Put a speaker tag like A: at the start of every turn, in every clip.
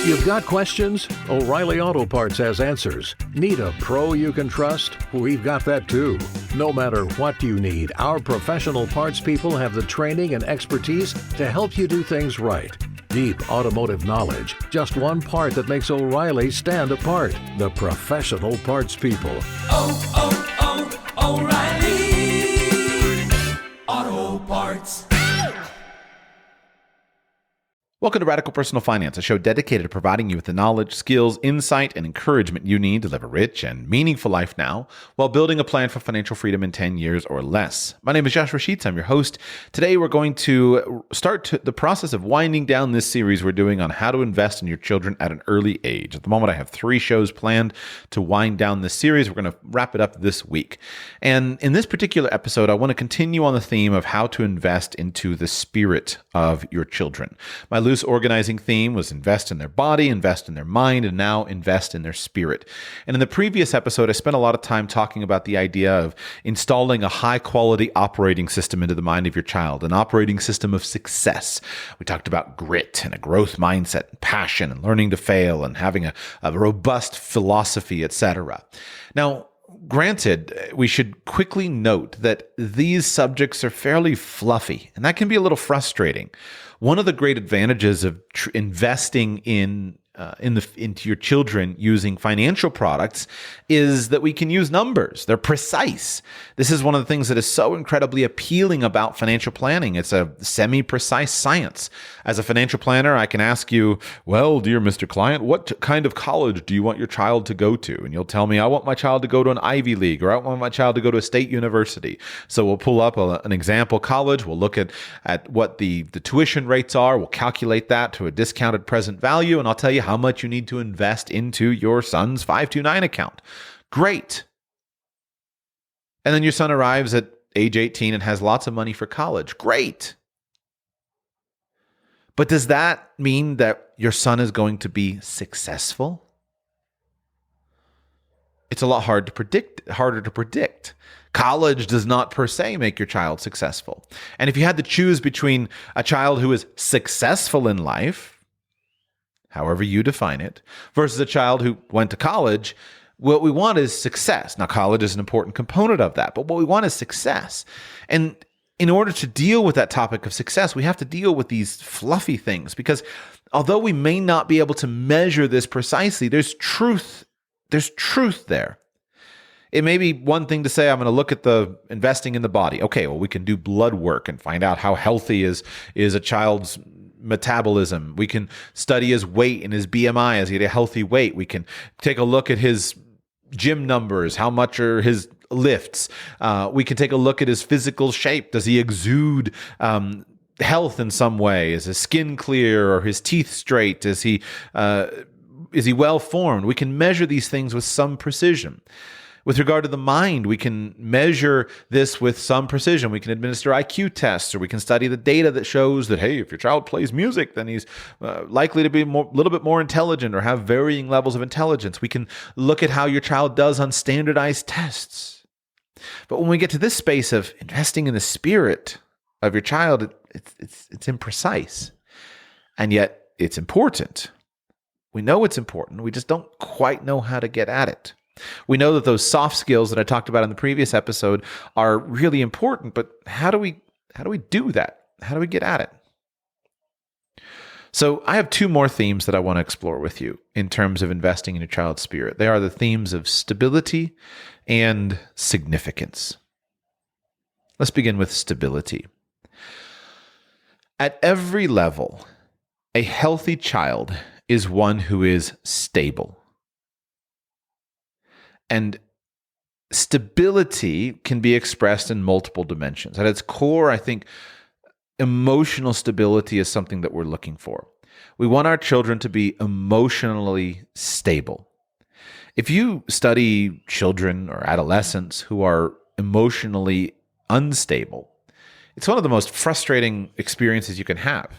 A: You've got questions? O'Reilly Auto Parts has answers. Need a pro you can trust? We've got that too. No matter what you need, our professional parts people have the training and expertise to help you do things right. Deep automotive knowledge, just one part that makes O'Reilly stand apart. The professional parts people.
B: O'Reilly Auto Parts.
C: Welcome to Radical Personal Finance, a show dedicated to providing you with the knowledge, skills, insight, and encouragement you need to live a rich and meaningful life now while building a plan for financial freedom in 10 years or less. My name is Josh Rashid. I'm your host. Today, we're going to start the process of winding down this series we're doing on how to invest in your children at an early age. At the moment, I have 3 shows planned to wind down this series. We're going to wrap it up this week. And in this particular episode, I want to continue on the theme of how to invest into the spirit of your children. My loose organizing theme was invest in their body, invest in their mind, and now invest in their spirit. And in the previous episode, I spent a lot of time talking about the idea of installing a high-quality operating system into the mind of your child, an operating system of success. We talked about grit and a growth mindset and passion and learning to fail and having a robust philosophy, etc. Now, granted, we should quickly note that these subjects are fairly fluffy, and that can be a little frustrating. One of the great advantages of investing into your children using financial products is that we can use numbers. They're precise. This is one of the things that is so incredibly appealing about financial planning. It's a semi-precise science. As a financial planner, I can ask you, well, dear Mr. Client, what kind of college do you want your child to go to? And you'll tell me, I want my child to go to an Ivy League, or I want my child to go to a state university. So we'll pull up an example college. We'll look at what the tuition rates are. We'll calculate that to a discounted present value, and I'll tell you how much you need to invest into your son's 529 account. Great. And then your son arrives at age 18 and has lots of money for college. Great. But does that mean that your son is going to be successful? It's a lot harder to predict. College does not per se make your child successful. And if you had to choose between a child who is successful in life, however you define it, versus a child who went to college, what we want is success. Now, college is an important component of that, but what we want is success. And in order to deal with that topic of success, we have to deal with these fluffy things, because although we may not be able to measure this precisely, there's truth there. It may be one thing to say, I'm going to look at the investing in the body. Okay, well, we can do blood work and find out how healthy is a child's metabolism. We can study his weight and his BMI. Is he at a healthy weight? We can take a look at his gym numbers. How much are his lifts? We can take a look at his physical shape. Does he exude health in some way? Is his skin clear or his teeth straight? Is he well formed? We can measure these things with some precision. With regard to the mind, we can measure this with some precision. We can administer IQ tests, or we can study the data that shows that, hey, if your child plays music, then he's likely to be a little bit more intelligent or have varying levels of intelligence. We can look at how your child does on standardized tests. But when we get to this space of investing in the spirit of your child, it's imprecise. And yet it's important. We know it's important. We just don't quite know how to get at it. We know that those soft skills that I talked about in the previous episode are really important, but how do we do that? How do we get at it? So I have 2 more themes that I want to explore with you in terms of investing in your child's spirit. They are the themes of stability and significance. Let's begin with stability. At every level, a healthy child is one who is stable. And stability can be expressed in multiple dimensions. At its core, I think emotional stability is something that we're looking for. We want our children to be emotionally stable. If you study children or adolescents who are emotionally unstable, it's one of the most frustrating experiences you can have,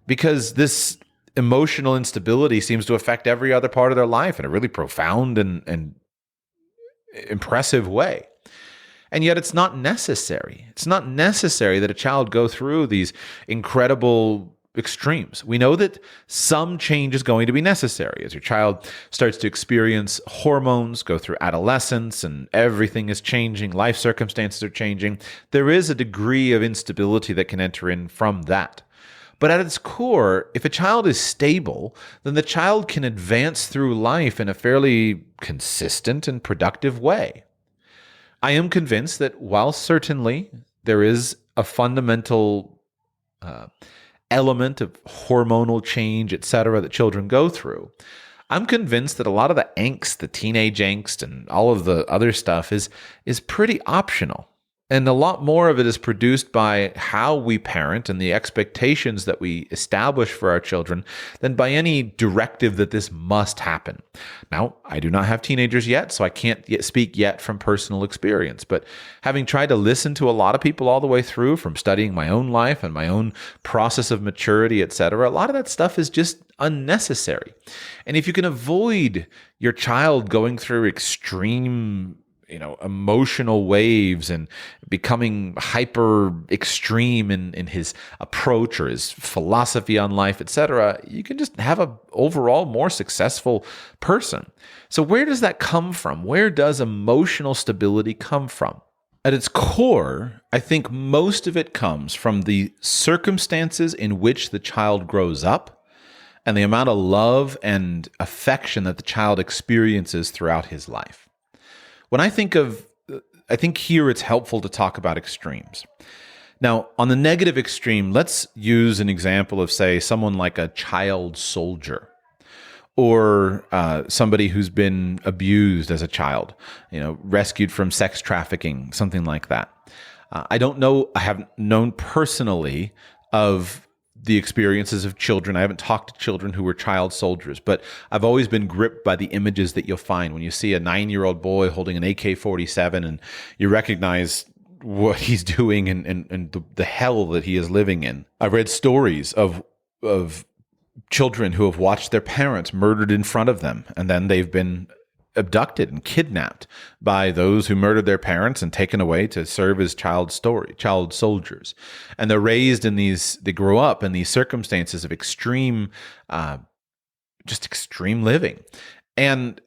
C: because this emotional instability seems to affect every other part of their life in a really profound and impressive way. And yet it's not necessary. It's not necessary that a child go through these incredible extremes. We know that some change is going to be necessary as your child starts to experience hormones, go through adolescence, and everything is changing, life circumstances are changing. There is a degree of instability that can enter in from that. But at its core, if a child is stable, then the child can advance through life in a fairly consistent and productive way. I am convinced that while certainly there is a fundamental element of hormonal change, etc., that children go through, I'm convinced that a lot of the angst, the teenage angst, and all of the other stuff is pretty optional. And a lot more of it is produced by how we parent and the expectations that we establish for our children than by any directive that this must happen. Now, I do not have teenagers yet, so I can't speak yet from personal experience. But having tried to listen to a lot of people all the way through, from studying my own life and my own process of maturity, etc., a lot of that stuff is just unnecessary. And if you can avoid your child going through extreme emotional waves and becoming hyper extreme in his approach or his philosophy on life, etc., you can just have an overall more successful person. So where does that come from? Where does emotional stability come from? At its core, I think most of it comes from the circumstances in which the child grows up and the amount of love and affection that the child experiences throughout his life. When I think here it's helpful to talk about extremes. Now, on the negative extreme, let's use an example of, say, someone like a child soldier or somebody who's been abused as a child, rescued from sex trafficking, something like that. I haven't known personally of the experiences of children. I haven't talked to children who were child soldiers, but I've always been gripped by the images that you'll find when you see a 9-year-old boy holding an AK-47 and you recognize what he's doing and the hell that he is living in. I've read stories of children who have watched their parents murdered in front of them, and then they've been abducted and kidnapped by those who murdered their parents and taken away to serve as child soldiers. And they're raised they grow up in these circumstances of extreme living. And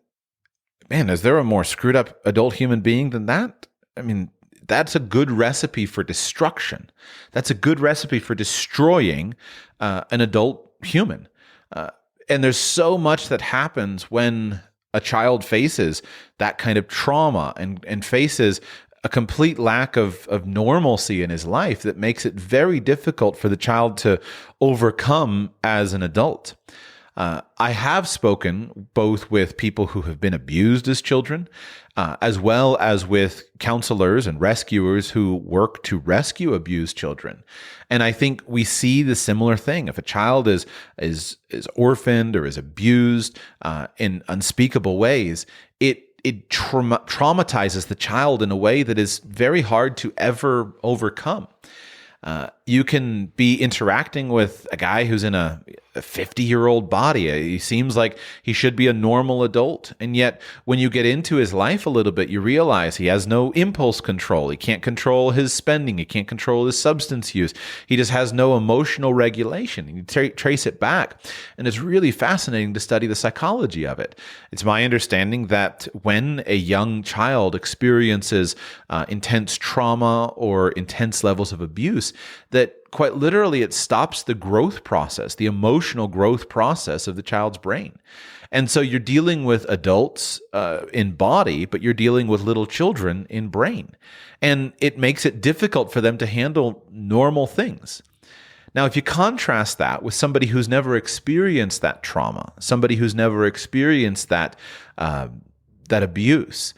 C: man, is there a more screwed up adult human being than that? I mean, that's a good recipe for destruction. That's a good recipe for destroying an adult human. And there's so much that happens when a child faces that kind of trauma and faces a complete lack of normalcy in his life that makes it very difficult for the child to overcome as an adult. I have spoken both with people who have been abused as children, as well as with counselors and rescuers who work to rescue abused children. And I think we see the similar thing. If a child is orphaned or is abused in unspeakable ways, it traumatizes the child in a way that is very hard to ever overcome. You can be interacting with a guy who's in a 50-year-old body. He seems like he should be a normal adult. And yet, when you get into his life a little bit, you realize he has no impulse control. He can't control his spending. He can't control his substance use. He just has no emotional regulation. You trace it back. And it's really fascinating to study the psychology of it. It's my understanding that when a young child experiences intense trauma or intense levels of abuse, that quite literally it stops the growth process, the emotional growth process of the child's brain. And so you're dealing with adults in body, but you're dealing with little children in brain. And it makes it difficult for them to handle normal things. Now, if you contrast that with somebody who's never experienced that trauma, somebody who's never experienced that abuse,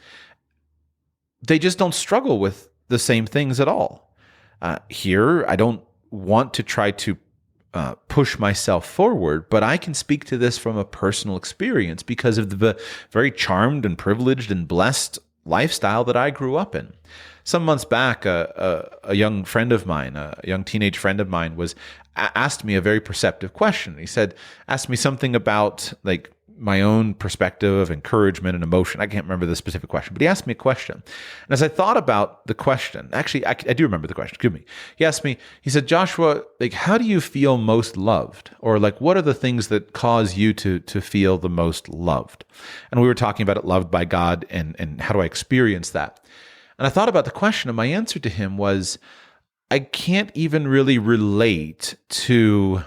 C: they just don't struggle with the same things at all. Here, I don't want to try to push myself forward, but I can speak to this from a personal experience because of the very charmed and privileged and blessed lifestyle that I grew up in. Some months back, a young friend of mine, a young teenage friend of mine, asked me a very perceptive question. He asked me something about, like, my own perspective of encouragement and emotion. I can't remember the specific question, but he asked me a question. And as I thought about the question, actually, I do remember the question. Excuse me. He asked me, he said, Joshua, like, how do you feel most loved? Or like, what are the things that cause you to feel the most loved? And we were talking about it, loved by God, and how do I experience that? And I thought about the question, and my answer to him was, I can't really relate to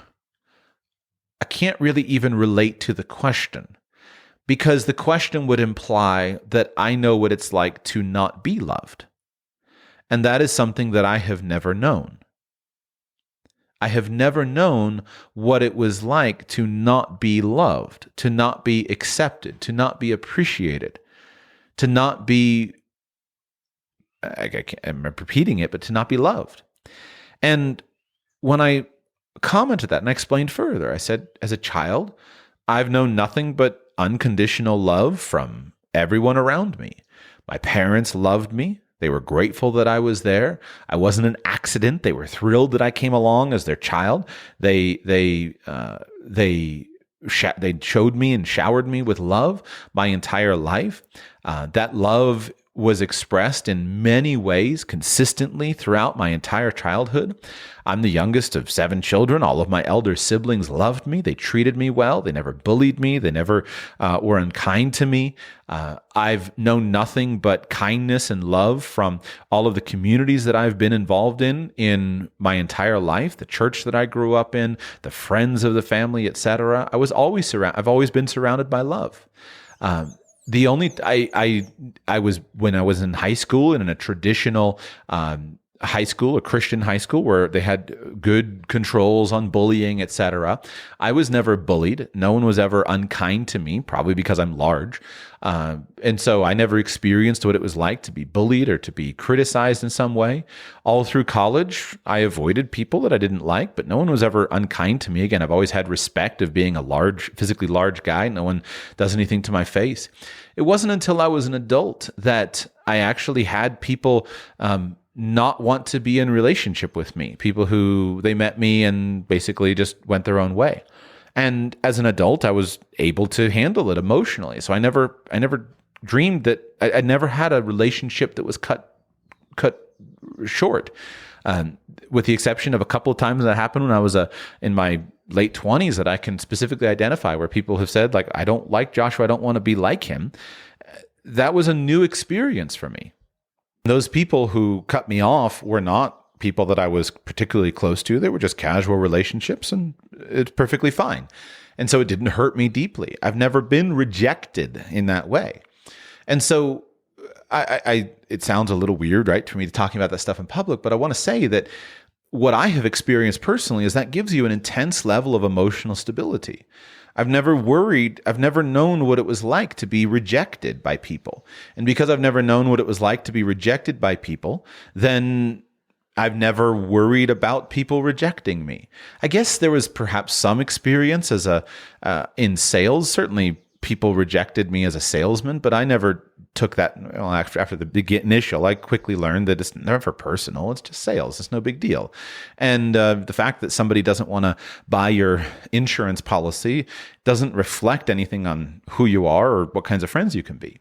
C: the question, because the question would imply that I know what it's like to not be loved. And that is something that I have never known. I have never known what it was like to not be loved, to not be accepted, to not be appreciated, to not be, I'm repeating it, but to not be loved. And when I commented that and I explained further, I said, as a child, I've known nothing but unconditional love from everyone around me. My parents loved me. They were grateful that I was there. I wasn't an accident. They were thrilled that I came along as their child. They showed me and showered me with love my entire life. That love was expressed in many ways consistently throughout my entire childhood. I'm the youngest of 7 children. All of my elder siblings loved me. They treated me well. They never bullied me. They never were unkind to me. I've known nothing but kindness and love from all of the communities that I've been involved in my entire life, the church that I grew up in, the friends of the family, etc. I've always been surrounded by love. The only I was, when I was in high school, and in a traditional high school, a Christian high school where they had good controls on bullying, etc. I was never bullied. No one was ever unkind to me, probably because I'm large. And so I never experienced what it was like to be bullied or to be criticized in some way. All through college, I avoided people that I didn't like, but no one was ever unkind to me. Again, I've always had respect of being a physically large guy. No one does anything to my face. It wasn't until I was an adult that I actually had people not want to be in relationship with me. People who they met me and basically just went their own way. And as an adult, I was able to handle it emotionally. So I never dreamed that I never had a relationship that was cut short. With the exception of a couple of times that happened when I was in my late 20s that I can specifically identify, where people have said, like, I don't like Joshua, I don't want to be like him. That was a new experience for me. Those people who cut me off were not people that I was particularly close to. They were just casual relationships, and it's perfectly fine. And so it didn't hurt me deeply. I've never been rejected in that way. And so it sounds a little weird, right, for me to talking about that stuff in public, but I want to say that what I have experienced personally is that gives you an intense level of emotional stability. I've never known what it was like to be rejected by people. And because I've never known what it was like to be rejected by people, then I've never worried about people rejecting me. I guess there was perhaps some experience in sales. Certainly people rejected me as a salesman, but I never took that. Well, after the initial, I quickly learned that it's never personal. It's just sales. It's no big deal. And the fact that somebody doesn't want to buy your insurance policy doesn't reflect anything on who you are or what kinds of friends you can be.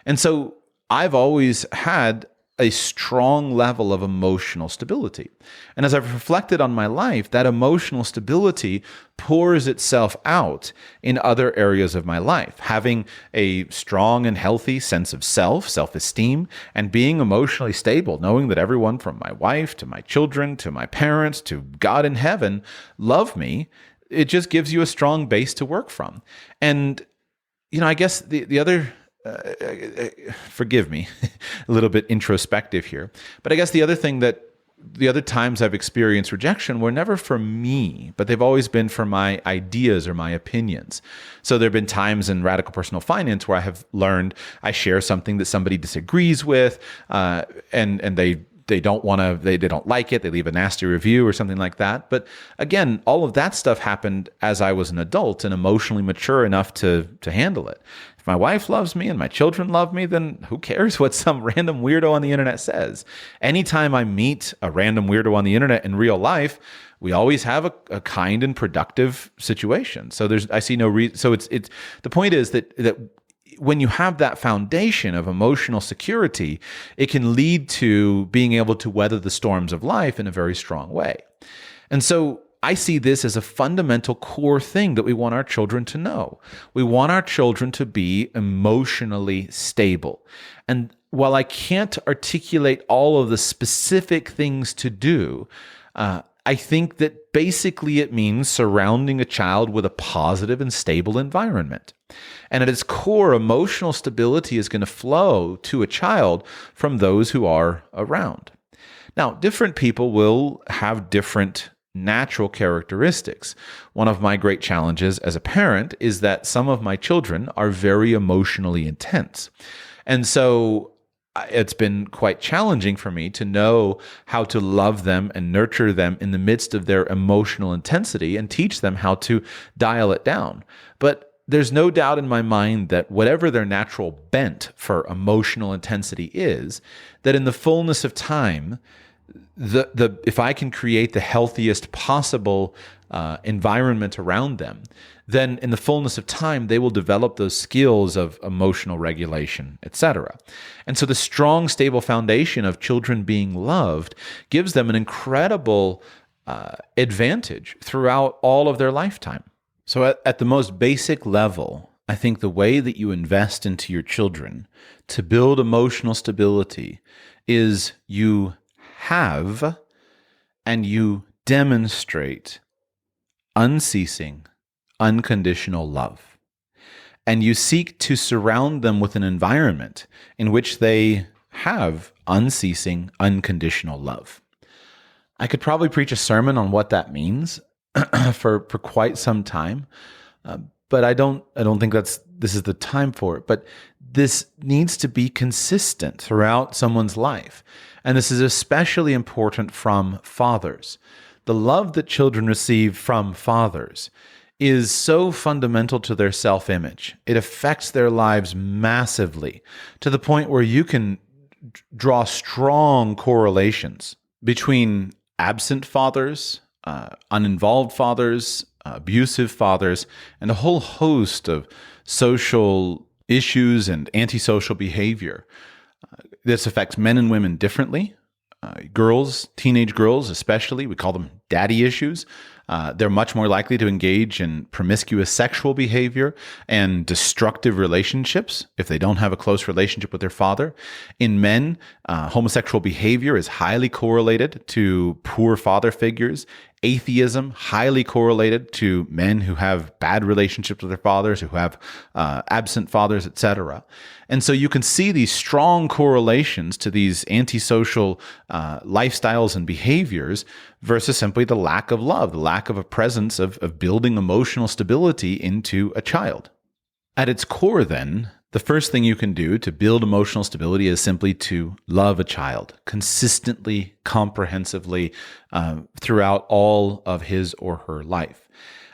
C: And so I've always had a strong level of emotional stability. And as I've reflected on my life, that emotional stability pours itself out in other areas of my life. Having a strong and healthy sense of self-esteem, and being emotionally stable, knowing that everyone from my wife to my children to my parents to God in heaven love me, it just gives you a strong base to work from. And, I guess the other... forgive me, a little bit introspective here. But I guess the other times I've experienced rejection were never for me, but they've always been for my ideas or my opinions. So there have been times in radical personal finance where I have learned I share something that somebody disagrees with, and they don't like it. They leave a nasty review or something like that. But again, all of that stuff happened as I was an adult and emotionally mature enough to handle it. If my wife loves me and my children love me, then who cares what some random weirdo on the internet says? Anytime I meet a random weirdo on the internet in real life, we always have a kind and productive situation. So I see no reason. So it's the point is that when you have that foundation of emotional security, it can lead to being able to weather the storms of life in a very strong way. And so I see this as a fundamental core thing that we want our children to know. We want our children to be emotionally stable. And while I can't articulate all of the specific things to do, I think that basically it means surrounding a child with a positive and stable environment. And at its core, emotional stability is going to flow to a child from those who are around. Now, different people will have different natural characteristics. One of my great challenges as a parent is that some of my children are very emotionally intense. And so it's been quite challenging for me to know how to love them and nurture them in the midst of their emotional intensity and teach them how to dial it down. But there's no doubt in my mind that whatever their natural bent for emotional intensity is, that in the fullness of time, if I can create the healthiest possible environment around them, then in the fullness of time, they will develop those skills of emotional regulation, etc. And so the strong, stable foundation of children being loved gives them an incredible advantage throughout all of their lifetime. So at the most basic level, I think the way that you invest into your children to build emotional stability is you have and you demonstrate unceasing, unconditional love. And you seek to surround them with an environment in which they have unceasing, unconditional love. I could probably preach a sermon on what that means for quite some time, but I don't think this is the time for it. But this needs to be consistent throughout someone's life. And this is especially important from fathers. The love that children receive from fathers is so fundamental to their self-image. It affects their lives massively to the point where you can draw strong correlations between absent fathers, uninvolved fathers, abusive fathers, and a whole host of social issues and antisocial behavior. This affects men and women differently. Girls, teenage girls especially, we call them daddy issues. They're much more likely to engage in promiscuous sexual behavior and destructive relationships if they don't have a close relationship with their father. In men, homosexual behavior is highly correlated to poor father figures. Atheism, highly correlated to men who have bad relationships with their fathers, who have absent fathers, etc. And so you can see these strong correlations to these antisocial lifestyles and behaviors versus simply the lack of love, the lack of a presence of building emotional stability into a child. At its core, then, the first thing you can do to build emotional stability is simply to love a child consistently, comprehensively, throughout all of his or her life.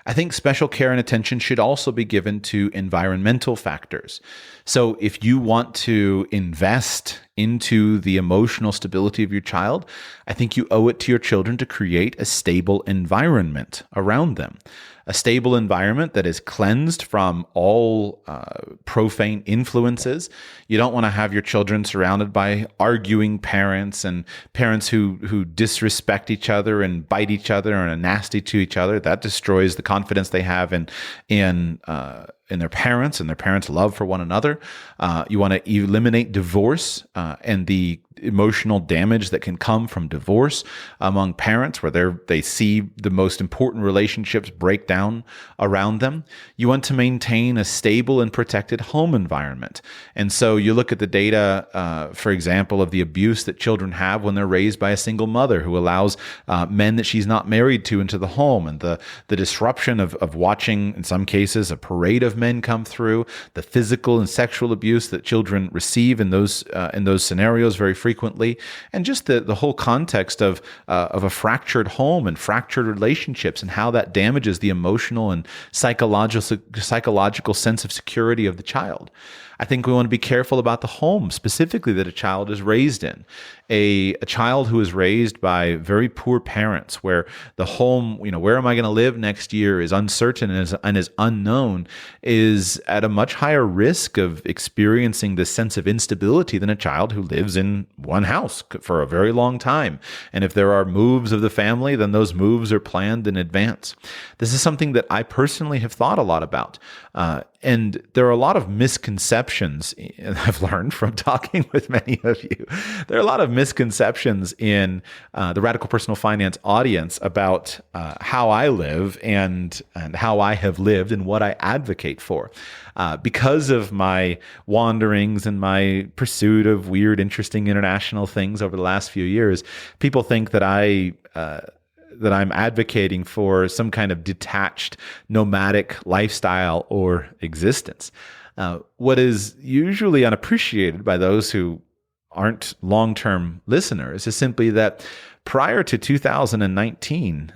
C: I think special care and attention should also be given to environmental factors. So if you want to invest into the emotional stability of your child, I think you owe it to your children to create a stable environment around them. A stable environment that is cleansed from all profane influences. You don't want to have your children surrounded by arguing parents and parents who disrespect each other and bite each other and are nasty to each other. That destroys the confidence they have in their parents and their parents' love for one another. You want to eliminate divorce and the emotional damage that can come from divorce among parents, where they see the most important relationships break down around them. You want to maintain a stable and protected home environment. And so you look at the data, for example, of the abuse that children have when they're raised by a single mother who allows men that she's not married to into the home, and the disruption of watching, in some cases, a parade of of men come through, the physical and sexual abuse that children receive in those scenarios very frequently, and just the whole context of a fractured home and fractured relationships and how that damages the emotional and psychological sense of security of the child. I think we want to be careful about the home specifically that a child is raised in. A child who is raised by very poor parents, where the home, where am I going to live next year, is uncertain and is unknown, is at a much higher risk of experiencing this sense of instability than a child who lives in one house for a very long time. And if there are moves of the family, then those moves are planned in advance. This is something that I personally have thought a lot about. And there are a lot of misconceptions, I've learned from talking with many of you. There are a lot of misconceptions in the Radical Personal Finance audience about how I live and how I have lived and what I advocate for. Because of my wanderings and my pursuit of weird, interesting international things over the last few years, people think that I'm advocating for some kind of detached, nomadic lifestyle or existence. What is usually unappreciated by those who aren't long-term listeners is simply that prior to 2018,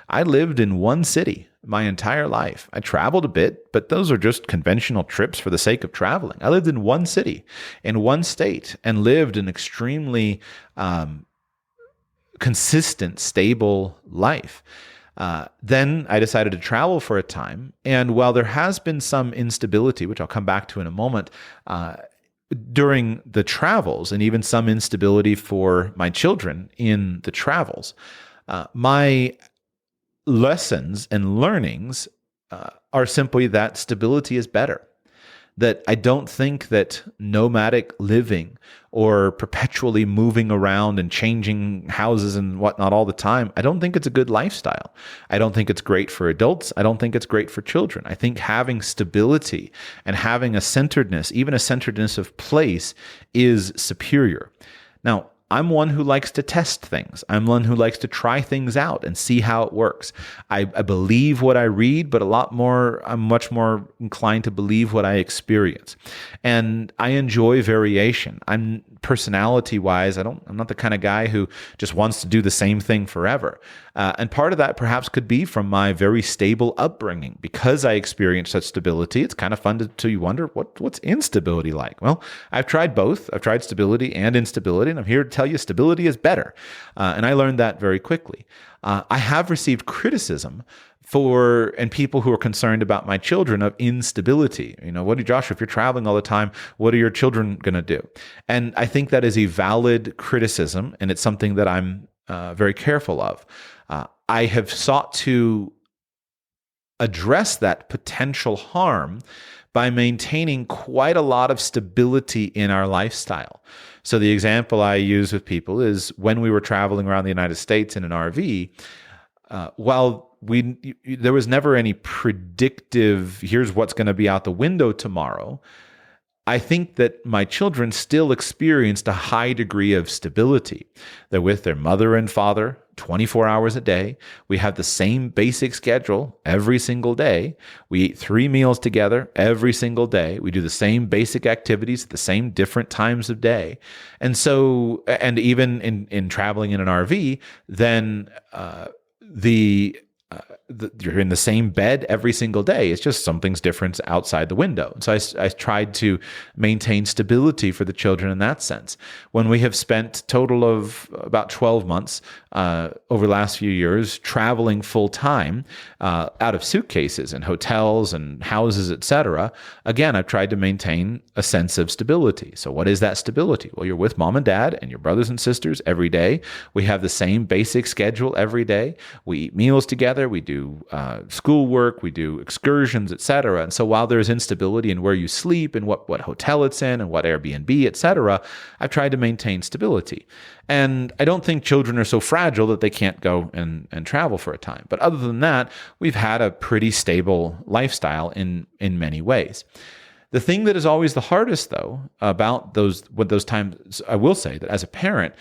C: I lived in one city my entire life. I traveled a bit, but those are just conventional trips for the sake of traveling. I lived in one city, in one state, and lived an extremely consistent, stable life. Then I decided to travel for a time. And while there has been some instability, which I'll come back to in a moment, during the travels, and even some instability for my children in the travels, my lessons and learnings are simply that stability is better. That I don't think that nomadic living or perpetually moving around and changing houses and whatnot all the time, I don't think it's a good lifestyle. I don't think it's great for adults. I don't think it's great for children. I think having stability and having a centeredness, even a centeredness of place, is superior. Now, I'm one who likes to test things. I'm one who likes to try things out and see how it works. I believe what I read, but I'm much more inclined to believe what I experience. And I enjoy variation. I'm personality-wise, I'm not the kind of guy who just wants to do the same thing forever. And part of that perhaps could be from my very stable upbringing. Because I experienced such stability, it's kind of fun to wonder, what's instability like? Well, I've tried both. I've tried stability and instability, and I'm here to tell you stability is better. And I learned that very quickly. I have received criticism and people who are concerned about my children of instability. Joshua, if you're traveling all the time, what are your children going to do? And I think that is a valid criticism, and it's something that I'm very careful of. I have sought to address that potential harm by maintaining quite a lot of stability in our lifestyle. So the example I use with people is when we were traveling around the United States in an RV, while there was never any predictive, here's what's going to be out the window tomorrow, I think that my children still experienced a high degree of stability. They're with their mother and father 24 hours a day. We have the same basic schedule every single day. We eat 3 meals together every single day. We do the same basic activities at the same different times of day. And so, and even in traveling in an RV, then you're in the same bed every single day. It's just something's different outside the window. So I tried to maintain stability for the children in that sense. When we have spent total of about 12 months over the last few years traveling full time out of suitcases and hotels and houses, etc., again, I've tried to maintain a sense of stability. So what is that stability? Well, you're with mom and dad and your brothers and sisters every day. We have the same basic schedule every day. We eat meals together. We do schoolwork, we do excursions, etc. And so while there's instability in where you sleep and what hotel it's in and what Airbnb, etc., I've tried to maintain stability. And I don't think children are so fragile that they can't go and travel for a time. But other than that, we've had a pretty stable lifestyle in many ways. The thing that is always the hardest, though, about those times, I will say that as a parent,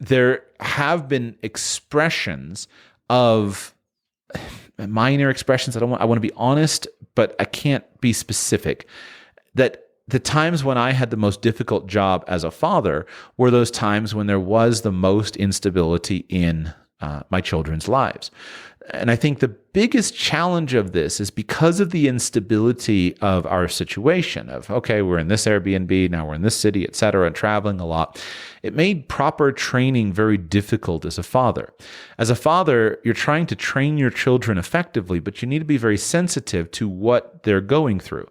C: there have been expressions of minor expressions. I want to be honest, but I can't be specific. That the times when I had the most difficult job as a father were those times when there was the most instability in my children's lives. And I think the biggest challenge of this is because of the instability of our situation of, okay, we're in this Airbnb, now we're in this city, et cetera, and traveling a lot. It made proper training very difficult as a father. As a father, you're trying to train your children effectively, but you need to be very sensitive to what they're going through.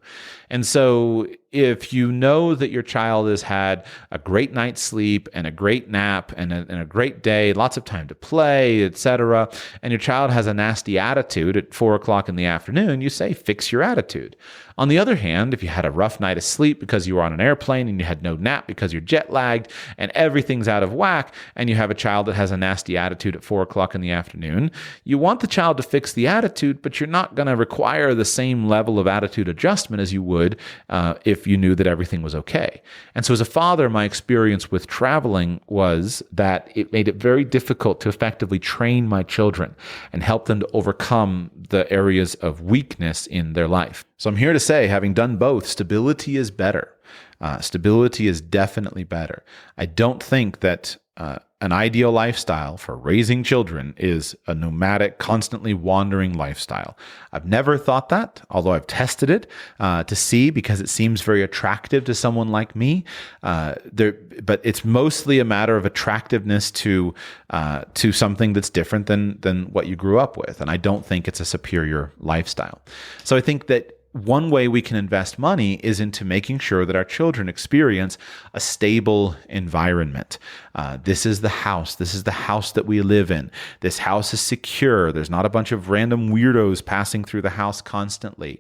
C: And so if you know that your child has had a great night's sleep and a great nap and a great day, lots of time to play, et cetera, and your child has a nasty attitude at 4:00 in the afternoon, you say, fix your attitude. On the other hand, if you had a rough night of sleep because you were on an airplane and you had no nap because you're jet lagged and everything's out of whack, and you have a child that has a nasty attitude at 4:00 in the afternoon, you want the child to fix the attitude, but you're not going to require the same level of attitude adjustment as you would if you knew that everything was okay. And so as a father, my experience with traveling was that it made it very difficult to effectively train my children and help them to overcome the areas of weakness in their life. So I'm here to say, having done both, stability is better. Stability is definitely better. I don't think that an ideal lifestyle for raising children is a nomadic, constantly wandering lifestyle. I've never thought that, although I've tested it to see because it seems very attractive to someone like me. But it's mostly a matter of attractiveness to something that's different than what you grew up with. And I don't think it's a superior lifestyle. So I think that one way we can invest money is into making sure that our children experience a stable environment. This is the house. This is the house that we live in. This house is secure. There's not a bunch of random weirdos passing through the house constantly.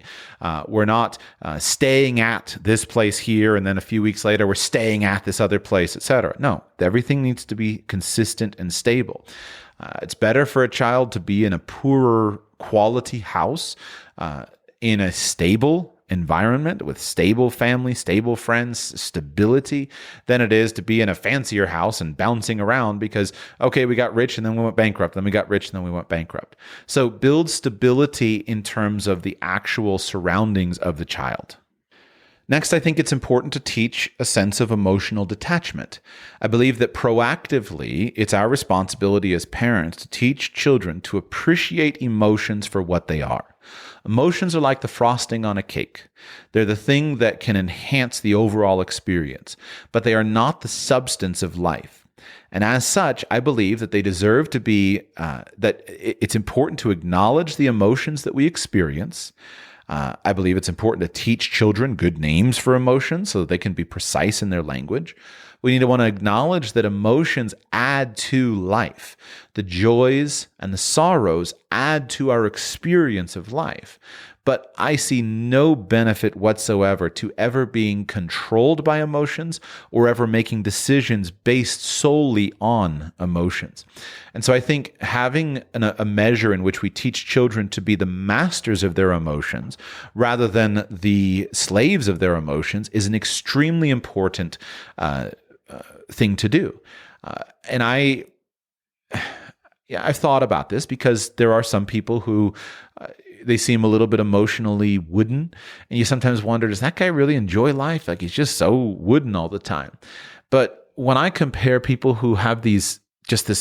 C: We're not staying at this place here, and then a few weeks later, we're staying at this other place, etc. No, everything needs to be consistent and stable. It's better for a child to be in a poorer quality house, in a stable environment with stable family, stable friends, stability, than it is to be in a fancier house and bouncing around because, okay, we got rich and then we went bankrupt, then we got rich and then we went bankrupt. So build stability in terms of the actual surroundings of the child. Next, I think it's important to teach a sense of emotional detachment. I believe that proactively, it's our responsibility as parents to teach children to appreciate emotions for what they are. Emotions are like the frosting on a cake. They're the thing that can enhance the overall experience, but they are not the substance of life. And as such, I believe that they deserve to be, that it's important to acknowledge the emotions that we experience. I believe it's important to teach children good names for emotions so that they can be precise in their language. We need to want to acknowledge that emotions add to life. The joys and the sorrows add to our experience of life. But I see no benefit whatsoever to ever being controlled by emotions or ever making decisions based solely on emotions. And so I think having a measure in which we teach children to be the masters of their emotions rather than the slaves of their emotions is an extremely important thing to do. And I've thought about this because there are some people who they seem a little bit emotionally wooden, and you sometimes wonder, does that guy really enjoy life? Like, he's just so wooden all the time. But when I compare people who have this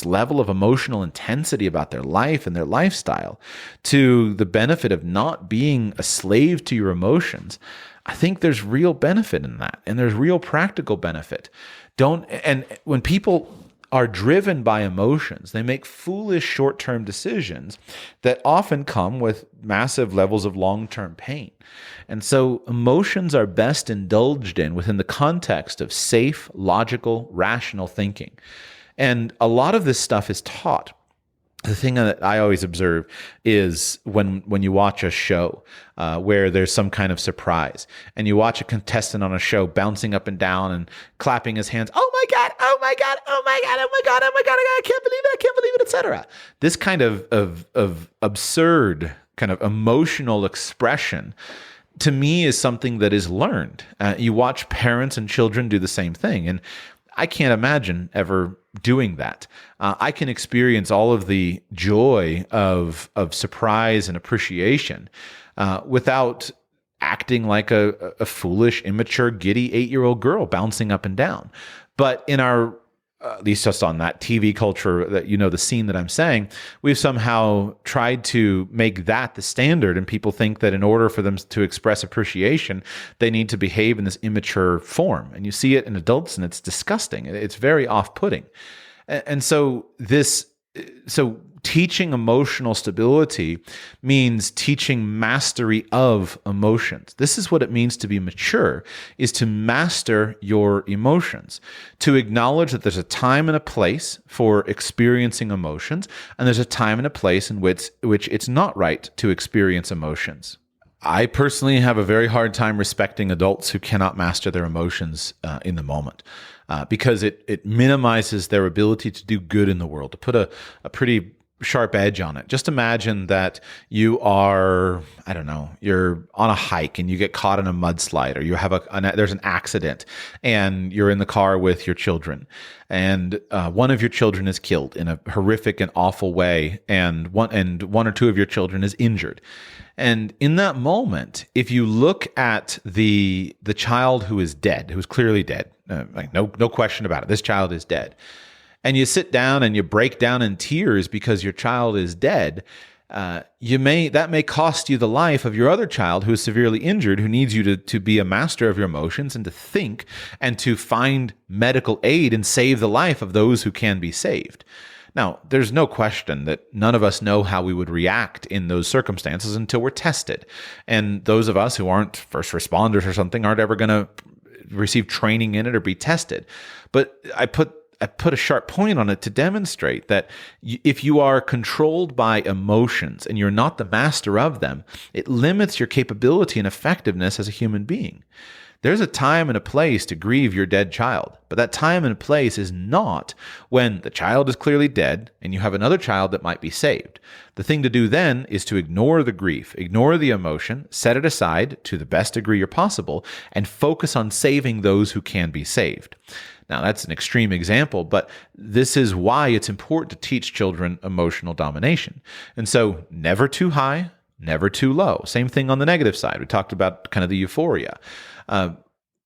C: level of emotional intensity about their life and their lifestyle to the benefit of not being a slave to your emotions, I think there's real benefit in that, and there's real practical benefit. And when people are driven by emotions, they make foolish short-term decisions that often come with massive levels of long-term pain. And so emotions are best indulged in within the context of safe, logical, rational thinking. And a lot of this stuff is taught. The thing that I always observe is when you watch a show where there's some kind of surprise, and you watch a contestant on a show bouncing up and down and clapping his hands, oh my God, oh my God, oh my God, oh my God, oh my God, I can't believe it, etc. This kind of absurd kind of emotional expression to me is something that is learned. You watch parents and children do the same thing. And I can't imagine ever doing that. I can experience all of the joy of surprise and appreciation without acting like a foolish, immature, giddy 8-year-old girl bouncing up and down. But in our at least just on that TV culture, that the scene that I'm saying, we've somehow tried to make that the standard, and people think that in order for them to express appreciation, they need to behave in this immature form. And you see it in adults, and it's disgusting. It's very off-putting. And so teaching emotional stability means teaching mastery of emotions. This is what it means to be mature, is to master your emotions, to acknowledge that there's a time and a place for experiencing emotions, and there's a time and a place in which it's not right to experience emotions. I personally have a very hard time respecting adults who cannot master their emotions in the moment. Because it minimizes their ability to do good in the world, to put a pretty sharp edge on it. Just imagine that you are, I don't know, you're on a hike and you get caught in a mudslide, or you have there's an accident and you're in the car with your children, and one of your children is killed in a horrific and awful way, and one or two of your children is injured. And in that moment, if you look at the child who is dead, who's clearly dead, no question about it, this child is dead, and you sit down and you break down in tears because your child is dead, that may cost you the life of your other child who is severely injured, who needs you to be a master of your emotions and to think and to find medical aid and save the life of those who can be saved. Now, there's no question that none of us know how we would react in those circumstances until we're tested. And those of us who aren't first responders or something aren't ever going to receive training in it or be tested. But I put a sharp point on it to demonstrate that if you are controlled by emotions and you're not the master of them, it limits your capability and effectiveness as a human being. There's a time and a place to grieve your dead child, but that time and place is not when the child is clearly dead and you have another child that might be saved. The thing to do then is to ignore the grief, ignore the emotion, set it aside to the best degree possible, and focus on saving those who can be saved. Now, that's an extreme example, but this is why it's important to teach children emotional domination. And so never too high, never too low. Same thing on the negative side. We talked about kind of the euphoria.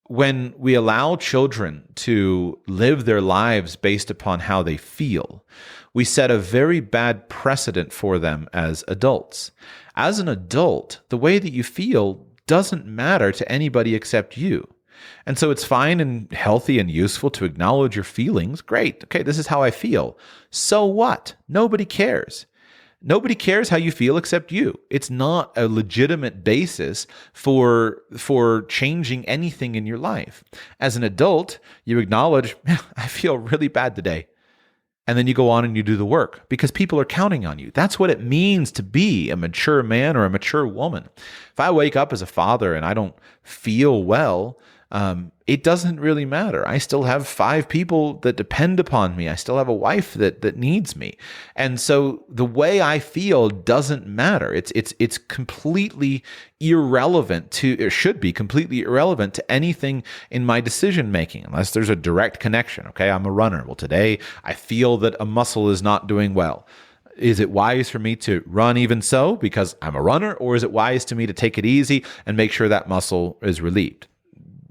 C: When we allow children to live their lives based upon how they feel, we set a very bad precedent for them as adults. As an adult, the way that you feel doesn't matter to anybody except you. And so it's fine and healthy and useful to acknowledge your feelings. Great. Okay, this is how I feel. So what? Nobody cares. Nobody cares how you feel except you. It's not a legitimate basis for changing anything in your life. As an adult, you acknowledge, I feel really bad today. And then you go on and you do the work because people are counting on you. That's what it means to be a mature man or a mature woman. If I wake up as a father and I don't feel well, it doesn't really matter. I still have 5 people that depend upon me. I still have a wife that needs me. And so the way I feel doesn't matter. It's completely irrelevant to, or should be completely irrelevant to anything in my decision making, unless there's a direct connection. Okay, I'm a runner. Well, today I feel that a muscle is not doing well. Is it wise for me to run even so because I'm a runner, or is it wise to me to take it easy and make sure that muscle is relieved?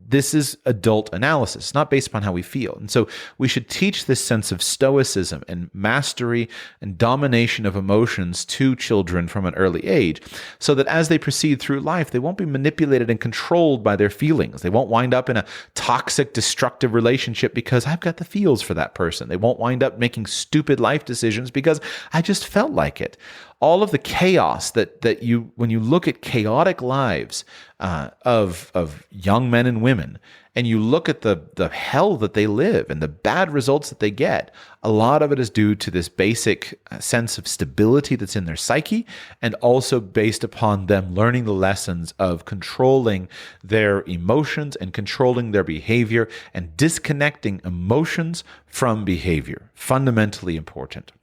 C: This is adult analysis. It's not based upon how we feel. And so we should teach this sense of stoicism and mastery and domination of emotions to children from an early age, so that as they proceed through life, they won't be manipulated and controlled by their feelings. They won't wind up in a toxic, destructive relationship because I've got the feels for that person. They won't wind up making stupid life decisions because I just felt like it. All of the chaos that you, when you look at chaotic lives of young men and women, and you look at the hell that they live and the bad results that they get, a lot of it is due to this basic sense of stability that's in their psyche, and also based upon them learning the lessons of controlling their emotions and controlling their behavior and disconnecting emotions from behavior. Fundamentally important.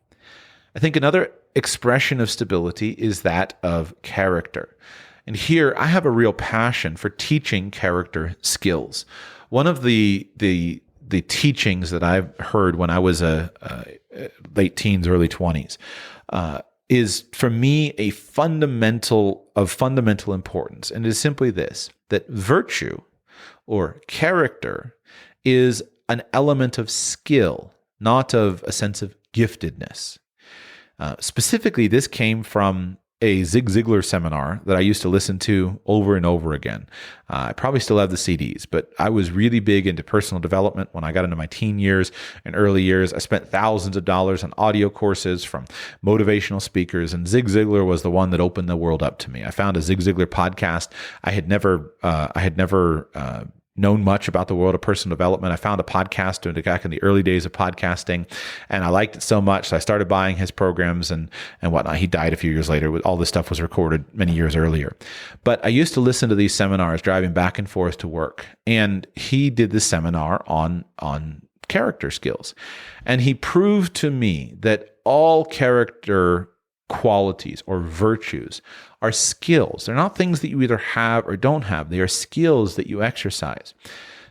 C: I think another expression of stability is that of character. And here I have a real passion for teaching character skills. One of the the teachings that I've heard when I was late teens, early 20s, is for me a fundamental importance. And it is simply this, that virtue or character is an element of skill, not of a sense of giftedness. Specifically, this came from a Zig Ziglar seminar that I used to listen to over and over again. I probably still have the CDs, but I was really big into personal development when I got into my teen years and early years. I spent thousands of dollars on audio courses from motivational speakers, and Zig Ziglar was the one that opened the world up to me. I found a Zig Ziglar podcast. I had never known much about the world of personal development. I found a podcast back in the early days of podcasting, and I liked it so much, so I started buying his programs and whatnot. He died a few years later. All this stuff was recorded many years earlier. But I used to listen to these seminars driving back and forth to work, and he did this seminar on character skills. And he proved to me that all character qualities or virtues are skills. They're not things that you either have or don't have. They are skills that you exercise.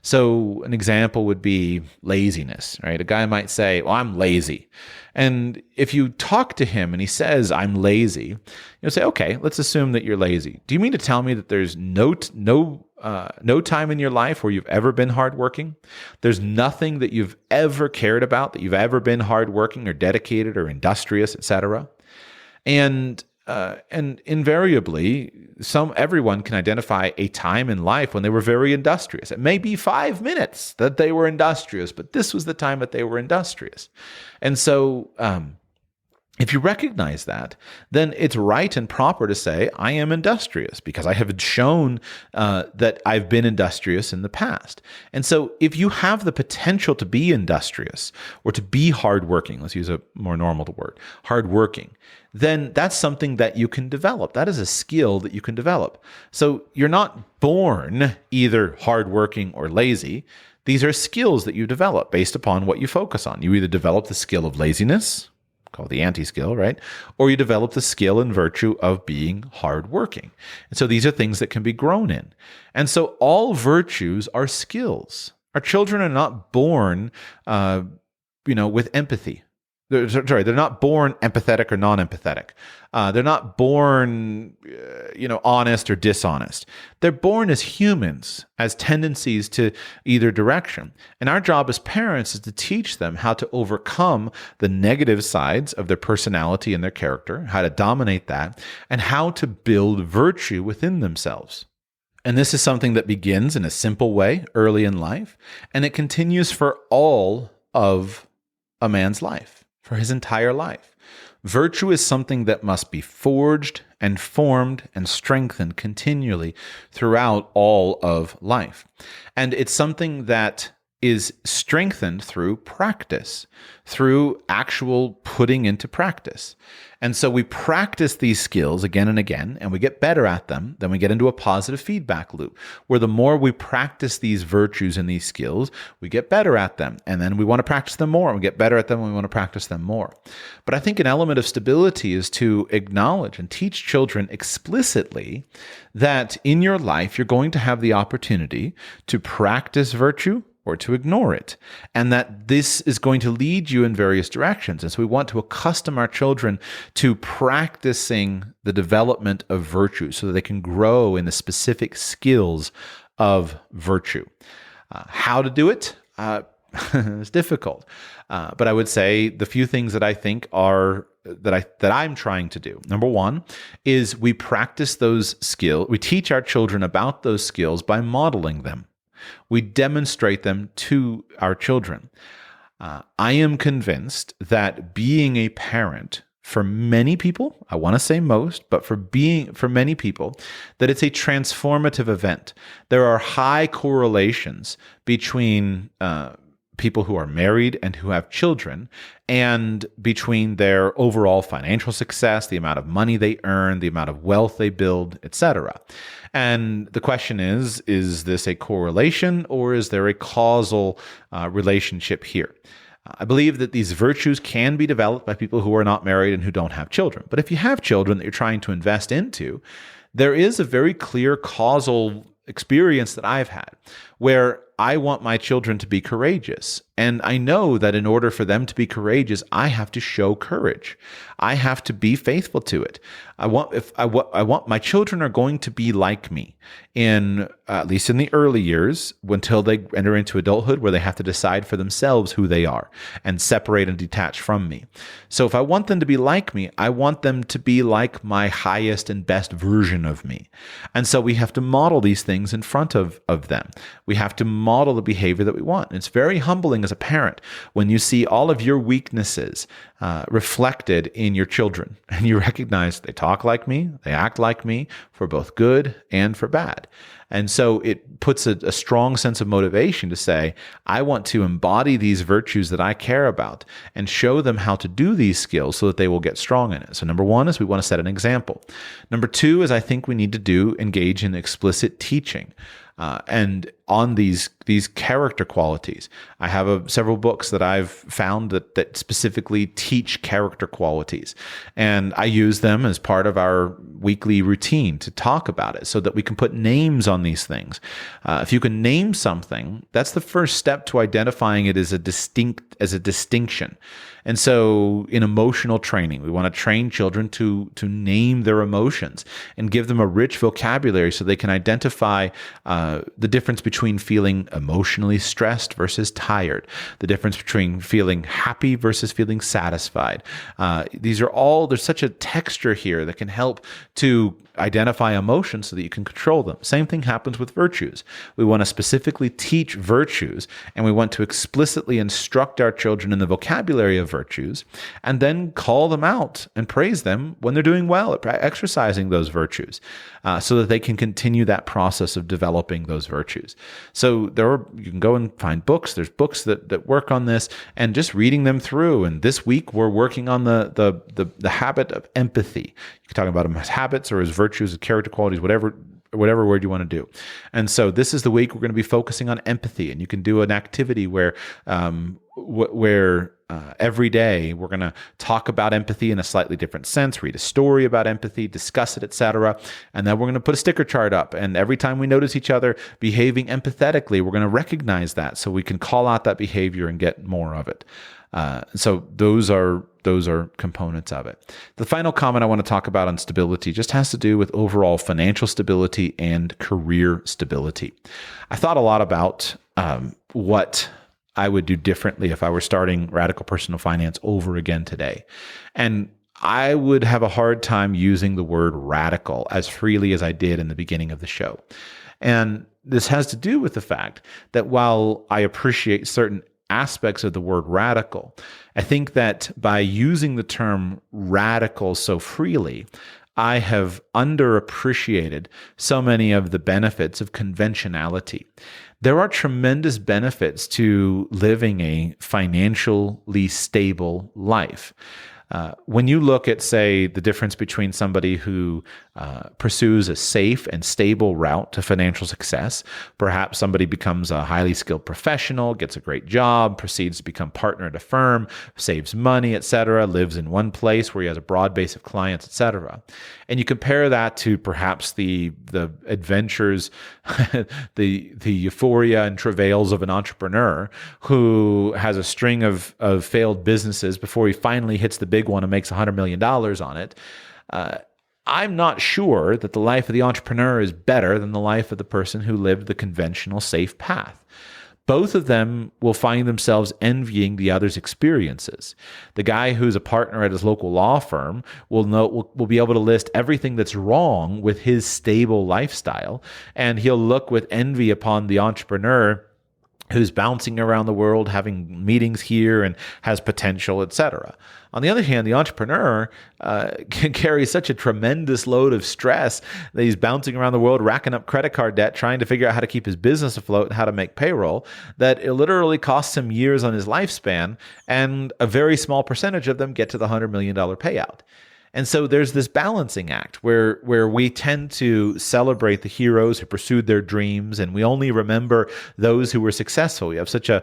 C: So an example would be laziness, right? A guy might say, well, I'm lazy. And if you talk to him and he says, I'm lazy, you'll say, okay, let's assume that you're lazy. Do you mean to tell me that there's no time in your life where you've ever been hardworking? There's nothing that you've ever cared about, that you've ever been hardworking or dedicated or industrious, etc.? And invariably, everyone can identify a time in life when they were very industrious. It may be 5 minutes that they were industrious, but this was the time that they were industrious. And so, if you recognize that, then it's right and proper to say, I am industrious because I have shown that I've been industrious in the past. And so if you have the potential to be industrious or to be hardworking, let's use a more normal word, hardworking, then that's something that you can develop. That is a skill that you can develop. So you're not born either hardworking or lazy. These are skills that you develop based upon what you focus on. You either develop the skill of laziness, called the anti-skill, right? Or you develop the skill and virtue of being hardworking. And so these are things that can be grown in. And so all virtues are skills. Our children are not born, with empathy. They're not born empathetic or non-empathetic. They're not born, honest or dishonest. They're born as humans, as tendencies to either direction. And our job as parents is to teach them how to overcome the negative sides of their personality and their character, how to dominate that, and how to build virtue within themselves. And this is something that begins in a simple way early in life, and it continues for all of a man's life. For his entire life. Virtue is something that must be forged and formed and strengthened continually throughout all of life. And it's something that is strengthened through practice, through actual putting into practice. And so we practice these skills again and again, and we get better at them. Then we get into a positive feedback loop, where the more we practice these virtues and these skills, we get better at them. And then we want to practice them more, and we get better at them, and we want to practice them more. But I think an element of stability is to acknowledge and teach children explicitly that in your life, you're going to have the opportunity to practice virtue or to ignore it, and that this is going to lead you in various directions. And so we want to accustom our children to practicing the development of virtue so that they can grow in the specific skills of virtue. How to do it? It's difficult. But I would say the few things that I think are that I'm trying to do. Number one is we practice those skills. We teach our children about those skills by modeling them. We demonstrate them to our children. I am convinced that being a parent, for many people, I want to say most, but for many people, that it's a transformative event. There are high correlations between people who are married and who have children, and between their overall financial success, the amount of money they earn, the amount of wealth they build, etc. And the question is this a correlation, or is there a causal relationship here? I believe that these virtues can be developed by people who are not married and who don't have children. But if you have children that you're trying to invest into, there is a very clear causal experience that I've had, where I want my children to be courageous. And I know that in order for them to be courageous, I have to show courage. I have to be faithful to it. I want my children are going to be like me in at least in the early years until they enter into adulthood, where they have to decide for themselves who they are and separate and detach from me. So if I want them to be like me, I want them to be like my highest and best version of me. And so we have to model these things in front of them. We have to model the behavior that we want. And it's very humbling as a parent when you see all of your weaknesses reflected in your children, and you recognize they talk like me, they act like me, for both good and for bad. And so it puts a strong sense of motivation to say, I want to embody these virtues that I care about and show them how to do these skills so that they will get strong in it. So number one is we want to set an example. Number two is I think we need to engage in explicit teaching. And on these character qualities. I have several books that I've found that specifically teach character qualities. And I use them as part of our weekly routine to talk about it so that we can put names on these things. If you can name something, that's the first step to identifying it as a distinction. And so in emotional training, we want to train children to name their emotions and give them a rich vocabulary so they can identify the difference between feeling emotionally stressed versus tired, the difference between feeling happy versus feeling satisfied. There's such a texture here that can help to identify emotions so that you can control them. Same thing happens with virtues. We want to specifically teach virtues, and we want to explicitly instruct our children in the vocabulary of virtues, and then call them out and praise them when they're doing well at exercising those virtues, so that they can continue that process of developing those virtues. So you can go and find books. There's books that work on this, and just reading them through. And this week we're working on the habit of empathy. You can talk about them as habits or as virtues, as character qualities, whatever word you want to do. And so this is the week we're going to be focusing on empathy. And you can do an activity where every day we're going to talk about empathy in a slightly different sense, read a story about empathy, discuss it, etc. And then we're going to put a sticker chart up. And every time we notice each other behaving empathetically, we're going to recognize that so we can call out that behavior and get more of it. So those are components of it. The final comment I want to talk about on stability just has to do with overall financial stability and career stability. I thought a lot about what I would do differently if I were starting Radical Personal Finance over again today. And I would have a hard time using the word radical as freely as I did in the beginning of the show. And this has to do with the fact that while I appreciate certain aspects of the word radical, I think that by using the term radical so freely, I have underappreciated so many of the benefits of conventionality. There are tremendous benefits to living a financially stable life. When you look at, say, the difference between somebody who pursues a safe and stable route to financial success, perhaps somebody becomes a highly skilled professional, gets a great job, proceeds to become partner at a firm, saves money, etc., lives in one place where he has a broad base of clients, etc. And you compare that to perhaps the adventures, the euphoria and travails of an entrepreneur who has a string of failed businesses before he finally hits the big one and makes $100 million on it. I'm not sure that the life of the entrepreneur is better than the life of the person who lived the conventional safe path. Both of them will find themselves envying the other's experiences. The guy who's a partner at his local law firm will be able to list everything that's wrong with his stable lifestyle, and he'll look with envy upon the entrepreneur who's bouncing around the world, having meetings here and has potential, etc. On the other hand, the entrepreneur can carry such a tremendous load of stress that he's bouncing around the world, racking up credit card debt, trying to figure out how to keep his business afloat and how to make payroll, that it literally costs him years on his lifespan, and a very small percentage of them get to the $100 million payout. And so there's this balancing act where we tend to celebrate the heroes who pursued their dreams, and we only remember those who were successful. We have such an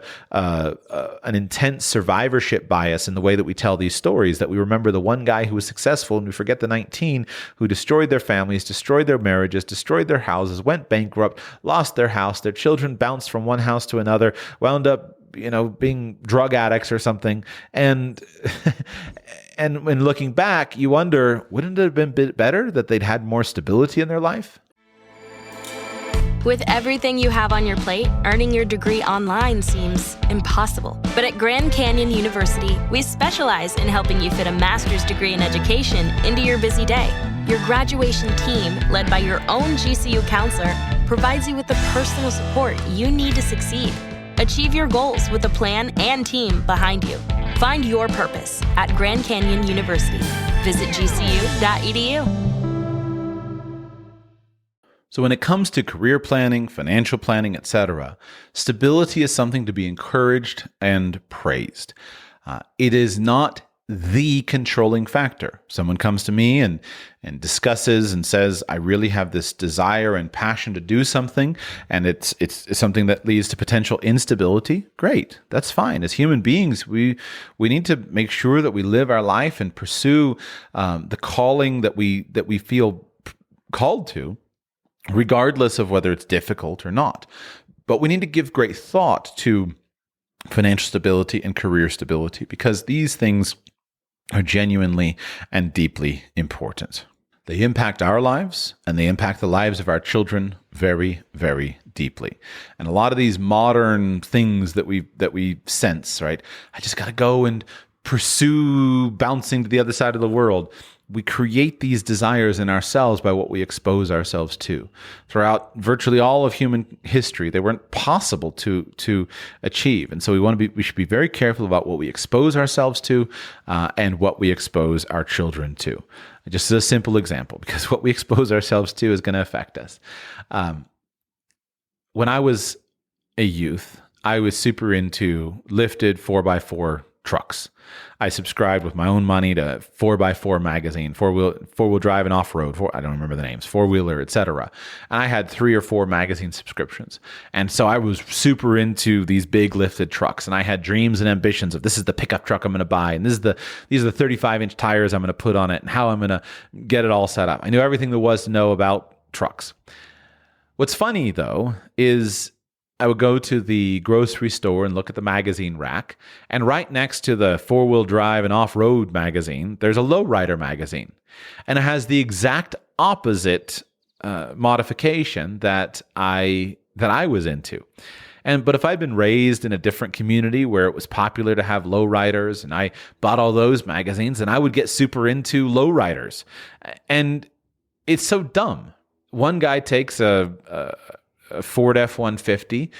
C: intense survivorship bias in the way that we tell these stories that we remember the one guy who was successful, and we forget the 19 who destroyed their families, destroyed their marriages, destroyed their houses, went bankrupt, lost their house, their children bounced from one house to another, wound up being drug addicts or something. And and when looking back, you wonder, wouldn't it have been a bit better that they'd had more stability in their life?
D: With everything you have on your plate, earning your degree online seems impossible. But at Grand Canyon University, we specialize in helping you fit a master's degree in education into your busy day. Your graduation team, led by your own GCU counselor, provides you with the personal support you need to succeed. Achieve your goals with a plan and team behind you. Find your purpose at Grand Canyon University. Visit gcu.edu.
C: So when it comes to career planning, financial planning, etc., stability is something to be encouraged and praised. It is not the controlling factor. Someone comes to me and discusses and says, I really have this desire and passion to do something, and it's something that leads to potential instability. Great, that's fine. As human beings, we need to make sure that we live our life and pursue the calling that we feel called to, regardless of whether it's difficult or not. But we need to give great thought to financial stability and career stability, because these things are genuinely and deeply important. They impact our lives, and they impact the lives of our children very, very deeply. And a lot of these modern things that we sense, right? I just got to go and pursue bouncing to the other side of the world. We create these desires in ourselves by what we expose ourselves to. Throughout virtually all of human history, they weren't possible to achieve. And so we should be very careful about what we expose ourselves to and what we expose our children to. Just as a simple example, because what we expose ourselves to is going to affect us. When I was a youth, I was super into lifted 4x4 trucks. I subscribed with my own money to 4x4 magazine, four-wheel drive and off-road, I don't remember the names, four-wheeler, etc. And I had 3 or 4 magazine subscriptions. And so I was super into these big lifted trucks, and I had dreams and ambitions of, this is the pickup truck I'm going to buy, and these are the 35-inch tires I'm going to put on it, and how I'm going to get it all set up. I knew everything there was to know about trucks. What's funny, though, is I would go to the grocery store and look at the magazine rack, and right next to the four-wheel drive and off-road magazine, there's a lowrider magazine. And it has the exact opposite modification that I was into. But if I'd been raised in a different community where it was popular to have lowriders, and I bought all those magazines, then I would get super into lowriders. And it's so dumb. One guy takes a Ford F-150,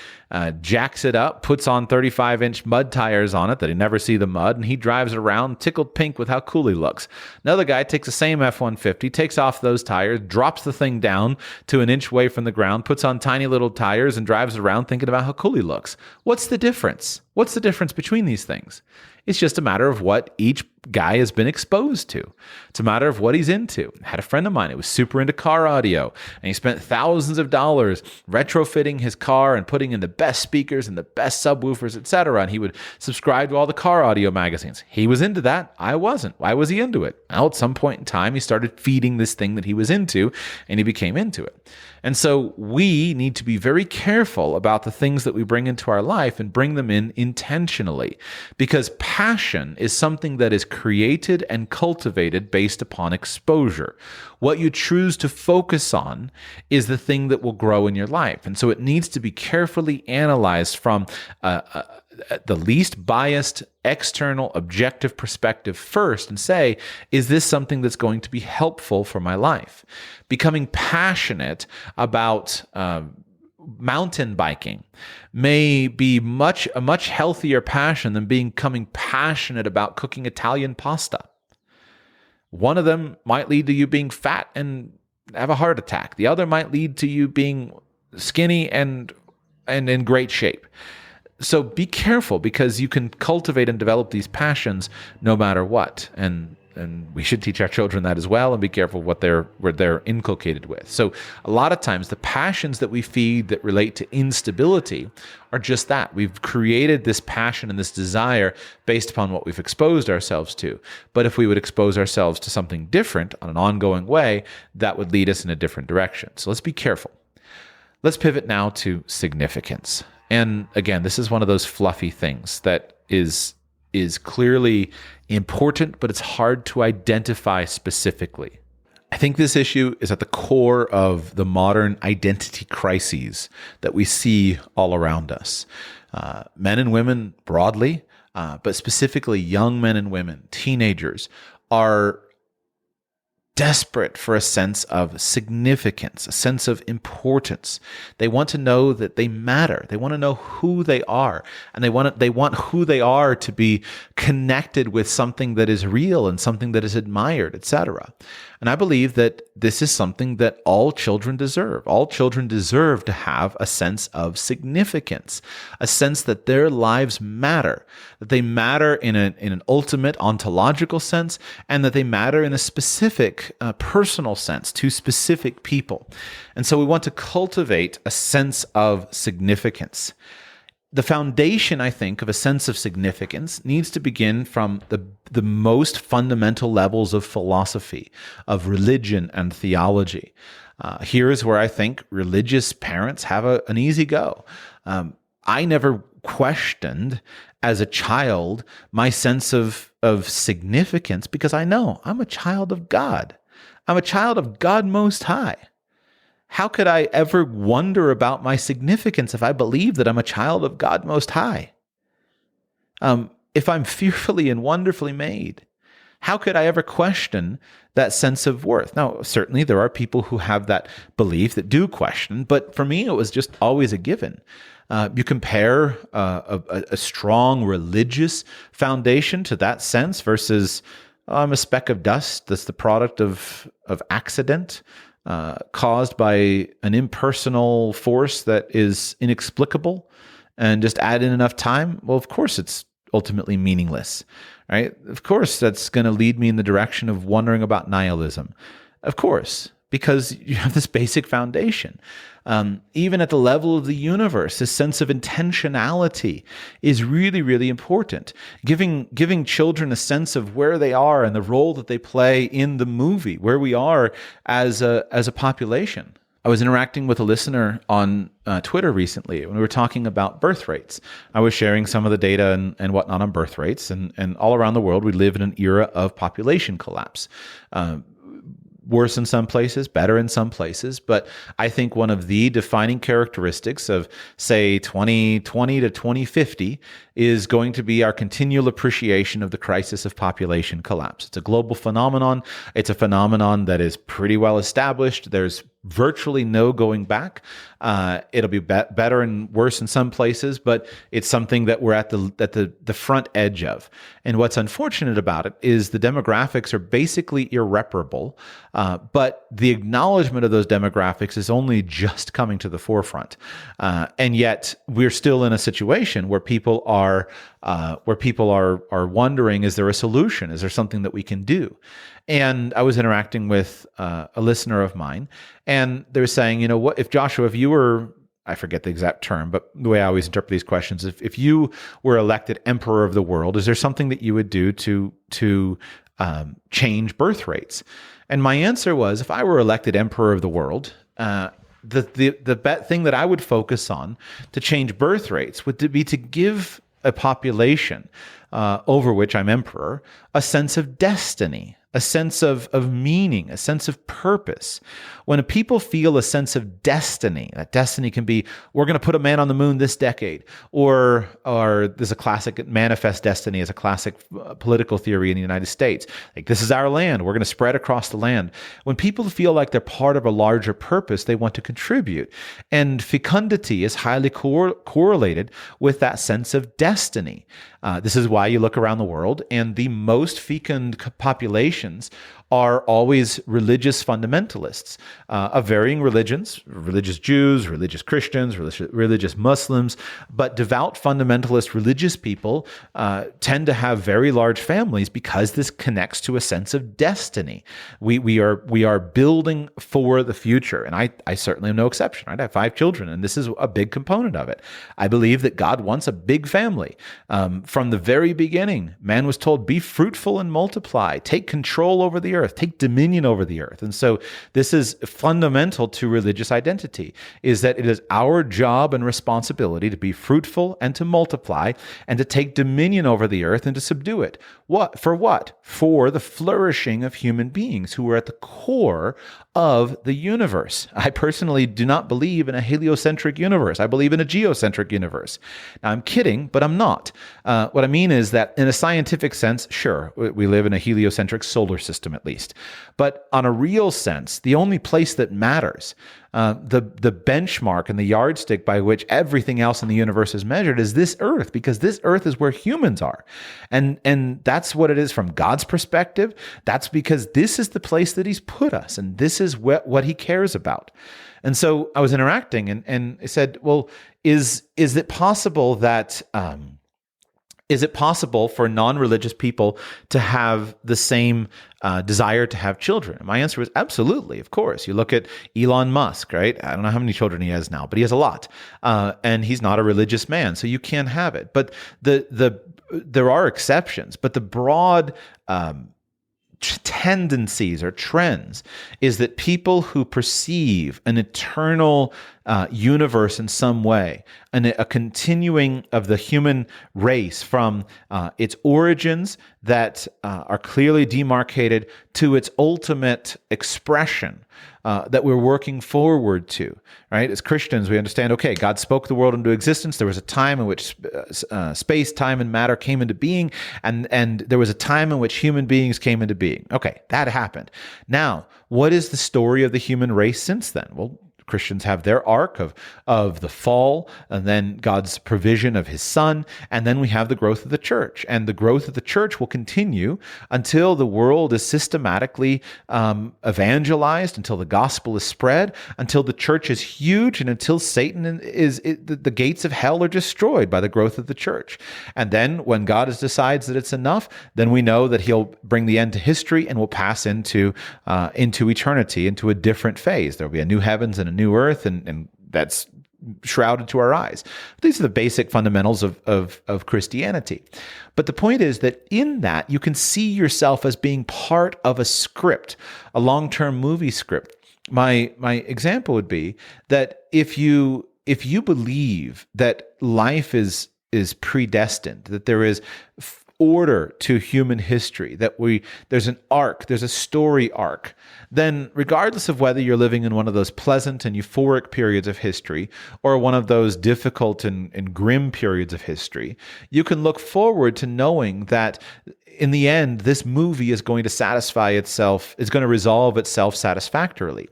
C: jacks it up, puts on 35-inch mud tires on it that he never see the mud, and he drives around tickled pink with how cool he looks. Another guy takes the same F-150, takes off those tires, drops the thing down to an inch away from the ground, puts on tiny little tires, and drives around thinking about how cool he looks. What's the difference? What's the difference between these things? It's just a matter of what each guy has been exposed to. It's a matter of what he's into. I had a friend of mine who was super into car audio, and he spent thousands of dollars retrofitting his car and putting in the best speakers and the best subwoofers, etc. And he would subscribe to all the car audio magazines. He was into that. I wasn't. Why was he into it? Well, at some point in time, he started feeding this thing that he was into, and he became into it. And so we need to be very careful about the things that we bring into our life and bring them in intentionally, because passion is something that is created and cultivated based upon exposure. What you choose to focus on is the thing that will grow in your life. And so it needs to be carefully analyzed from the least biased, external, objective perspective first, and say, is this something that's going to be helpful for my life? Becoming passionate about mountain biking may be a much healthier passion than becoming passionate about cooking Italian pasta. One of them might lead to you being fat and have a heart attack. The other might lead to you being skinny and in great shape. So be careful, because you can cultivate and develop these passions no matter what. And and we should teach our children that as well, and be careful what they're inculcated with. So a lot of times the passions that we feed that relate to instability are just that. We've created this passion and this desire based upon what we've exposed ourselves to. But if we would expose ourselves to something different on an ongoing way, that would lead us in a different direction. So let's be careful. Let's pivot now to significance. And again, this is one of those fluffy things that is clearly important, but it's hard to identify specifically. I think this issue is at the core of the modern identity crises that we see all around us. Men and women broadly, but specifically young men and women, teenagers, are desperate for a sense of significance, a sense of importance. They want to know that they matter. They want to know who they are, and they want who they are to be connected with something that is real and something that is admired, etc. And I believe that this is something that all children deserve. All children deserve to have a sense of significance, a sense that their lives matter, that they matter in an ultimate ontological sense, and that they matter in a specific personal sense to specific people. And so we want to cultivate a sense of significance. The foundation, I think, of a sense of significance needs to begin from the most fundamental levels of philosophy, of religion and theology. Here is where I think religious parents have an easy go. I never questioned as a child my sense of significance because I know I'm a child of God. I'm a child of God Most High. How could I ever wonder about my significance if I believe that I'm a child of God Most High? If I'm fearfully and wonderfully made, how could I ever question that sense of worth? Now, certainly there are people who have that belief that do question, but for me, it was just always a given. You compare a strong religious foundation to that sense versus I'm a speck of dust that's the product of accident, caused by an impersonal force that is inexplicable, and just add in enough time, well, of course it's ultimately meaningless, right? Of course that's going to lead me in the direction of wondering about nihilism. Of course, because you have this basic foundation. Even at the level of the universe, this sense of intentionality is really, really important. Giving children a sense of where they are and the role that they play in the movie, where we are as a population. I was interacting with a listener on Twitter recently when we were talking about birth rates. I was sharing some of the data and whatnot on birth rates, and all around the world, we live in an era of population collapse. Worse in some places, better in some places. But I think one of the defining characteristics of, say, 2020 to 2050 is going to be our continual appreciation of the crisis of population collapse. It's a global phenomenon. It's a phenomenon that is pretty well established. There's virtually no going back. It'll be better and worse in some places, but it's something that we're at the front edge of. And what's unfortunate about it is the demographics are basically irreparable, but the acknowledgement of those demographics is only just coming to the forefront. And yet we're still in a situation where people are wondering, is there a solution? Is there something that we can do? And I was interacting with a listener of mine, and they were saying, what if Joshua, if you were, I forget the exact term, but the way I always interpret these questions, if you were elected emperor of the world, is there something that you would do to change birth rates? And my answer was, if I were elected emperor of the world, the thing that I would focus on to change birth rates would be to give a population over which I'm emperor a sense of destiny, a sense of meaning, a sense of purpose. When people feel a sense of destiny, that destiny can be, we're going to put a man on the moon this decade, or there's a classic, manifest destiny is a classic political theory in the United States. Like, this is our land, we're going to spread across the land. When people feel like they're part of a larger purpose, they want to contribute. And fecundity is highly correlated with that sense of destiny. This is why you look around the world, and the most fecund populations are always religious fundamentalists of varying religions, religious Jews, religious Christians, religious Muslims, but devout fundamentalist religious people tend to have very large families because this connects to a sense of destiny. We are building for the future, and I certainly am no exception. Right? I have 5 children, and this is a big component of it. I believe that God wants a big family. From the very beginning, man was told, be fruitful and multiply, take control over the earth, take dominion over the earth. And so this is fundamental to religious identity, is that it is our job and responsibility to be fruitful and to multiply and to take dominion over the earth and to subdue it. What? For what? For the flourishing of human beings who are at the core of the universe. I personally do not believe in a heliocentric universe. I believe in a geocentric universe. Now, I'm kidding, but I'm not. What I mean is that in a scientific sense, sure, we live in a heliocentric solar system at least. But on a real sense, the only place that matters, the benchmark and the yardstick by which everything else in the universe is measured is this earth, because this earth is where humans are. And that's what it is from God's perspective. That's because this is the place that he's put us, and this is what he cares about. And so I was interacting and I said, well, is it possible that is it possible for non-religious people to have the same desire to have children? And my answer was absolutely, of course. You look at Elon Musk, right? I don't know how many children he has now, but he has a lot. And he's not a religious man, so you can have it. But there are exceptions, but the broad tendencies or trends is that people who perceive an eternal universe in some way, and a continuing of the human race from its origins that are clearly demarcated to its ultimate expression that we're working forward to, right? As Christians, we understand, okay, God spoke the world into existence. There was a time in which space, time, and matter came into being, and there was a time in which human beings came into being. Okay, that happened. Now, what is the story of the human race since then? Well, Christians have their arc of the fall, and then God's provision of his son, and then we have the growth of the church. And the growth of the church will continue until the world is systematically evangelized, until the gospel is spread, until the church is huge, and until the gates of hell are destroyed by the growth of the church. And then when God decides that it's enough, then we know that he'll bring the end to history and we'll pass into eternity, into a different phase. There'll be a new heavens and a new earth, and that's shrouded to our eyes. These are the basic fundamentals of Christianity. But the point is that in that, you can see yourself as being part of a script, a long-term movie script. My example would be that if you believe that life is predestined, that there is order to human history, that there's an arc, there's a story arc, then regardless of whether you're living in one of those pleasant and euphoric periods of history or one of those difficult and grim periods of history, you can look forward to knowing that in the end, this movie is going to satisfy itself, is going to resolve itself satisfactorily.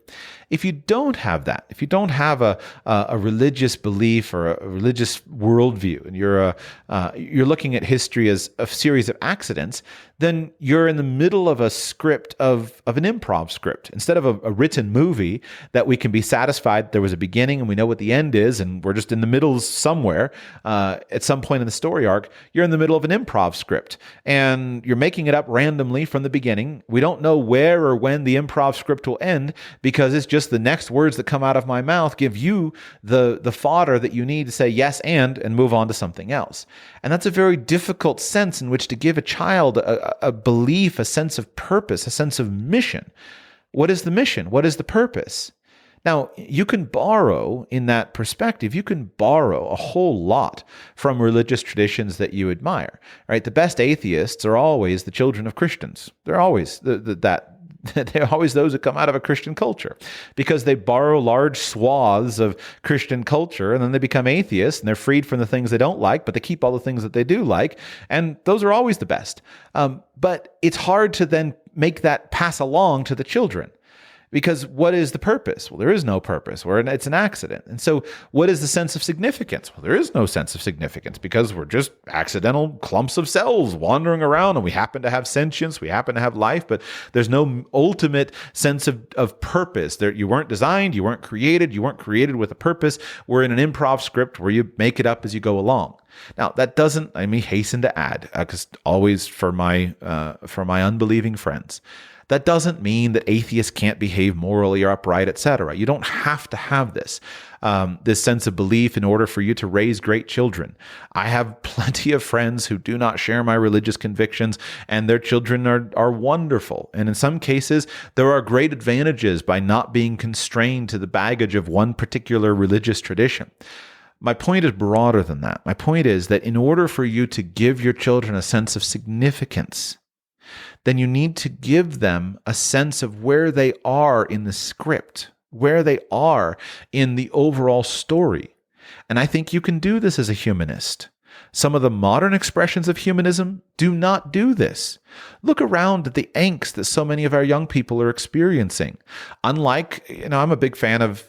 C: If you don't have that, if you don't have a religious belief or a religious worldview, and you're looking at history as a series of accidents, then you're in the middle of a script of an improv script. Instead of a written movie that we can be satisfied there was a beginning and we know what the end is, and we're just in the middle somewhere at some point in the story arc, you're in the middle of an improv script, and you're making it up randomly from the beginning. We don't know where or when the improv script will end, because it's just the next words that come out of my mouth give you the fodder that you need to say yes and move on to something else. And that's a very difficult sense in which to give a child a belief, a sense of purpose, a sense of mission. What is the mission? What is the purpose? Now, you can borrow in that perspective, you can borrow a whole lot from religious traditions that you admire, right? The best atheists are always the children of Christians. They're always they're always those that come out of a Christian culture, because they borrow large swaths of Christian culture, and then they become atheists, and they're freed from the things they don't like, but they keep all the things that they do like, and those are always the best. But it's hard to then make that pass along to the children. Because what is the purpose? Well, there is no purpose. It's an accident. And so what is the sense of significance? Well, there is no sense of significance because we're just accidental clumps of cells wandering around, and we happen to have sentience, we happen to have life, but there's no ultimate sense of purpose. You weren't designed, you weren't created with a purpose. We're in an improv script where you make it up as you go along. Now, that doesn't, I mean, hasten to add, because always for my unbelieving friends, that doesn't mean that atheists can't behave morally or upright, etc. You don't have to have this sense of belief in order for you to raise great children. I have plenty of friends who do not share my religious convictions, and their children are wonderful. And in some cases, there are great advantages by not being constrained to the baggage of one particular religious tradition. My point is broader than that. My point is that in order for you to give your children a sense of significance, then you need to give them a sense of where they are in the script, where they are in the overall story. And I think you can do this as a humanist. Some of the modern expressions of humanism do not do this. Look around at the angst that so many of our young people are experiencing. Unlike, I'm a big fan of,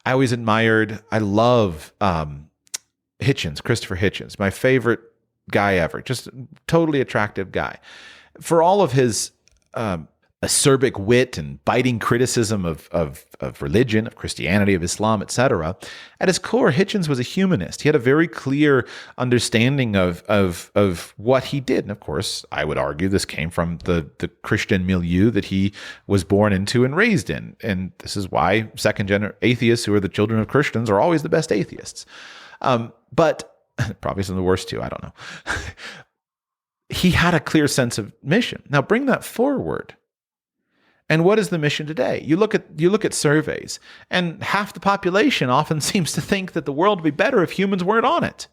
C: I love Christopher Hitchens, my favorite guy ever, just totally attractive guy. For all of his acerbic wit and biting criticism of religion, of Christianity, of Islam, etc., at his core, Hitchens was a humanist. He had a very clear understanding of what he did. And of course, I would argue this came from the Christian milieu that he was born into and raised in. And this is why second-gen atheists who are the children of Christians are always the best atheists. But probably some of the worst too, I don't know. He had a clear sense of mission. Now bring that forward. And what is the mission today? You look at surveys, and half the population often seems to think that the world would be better if humans weren't on it.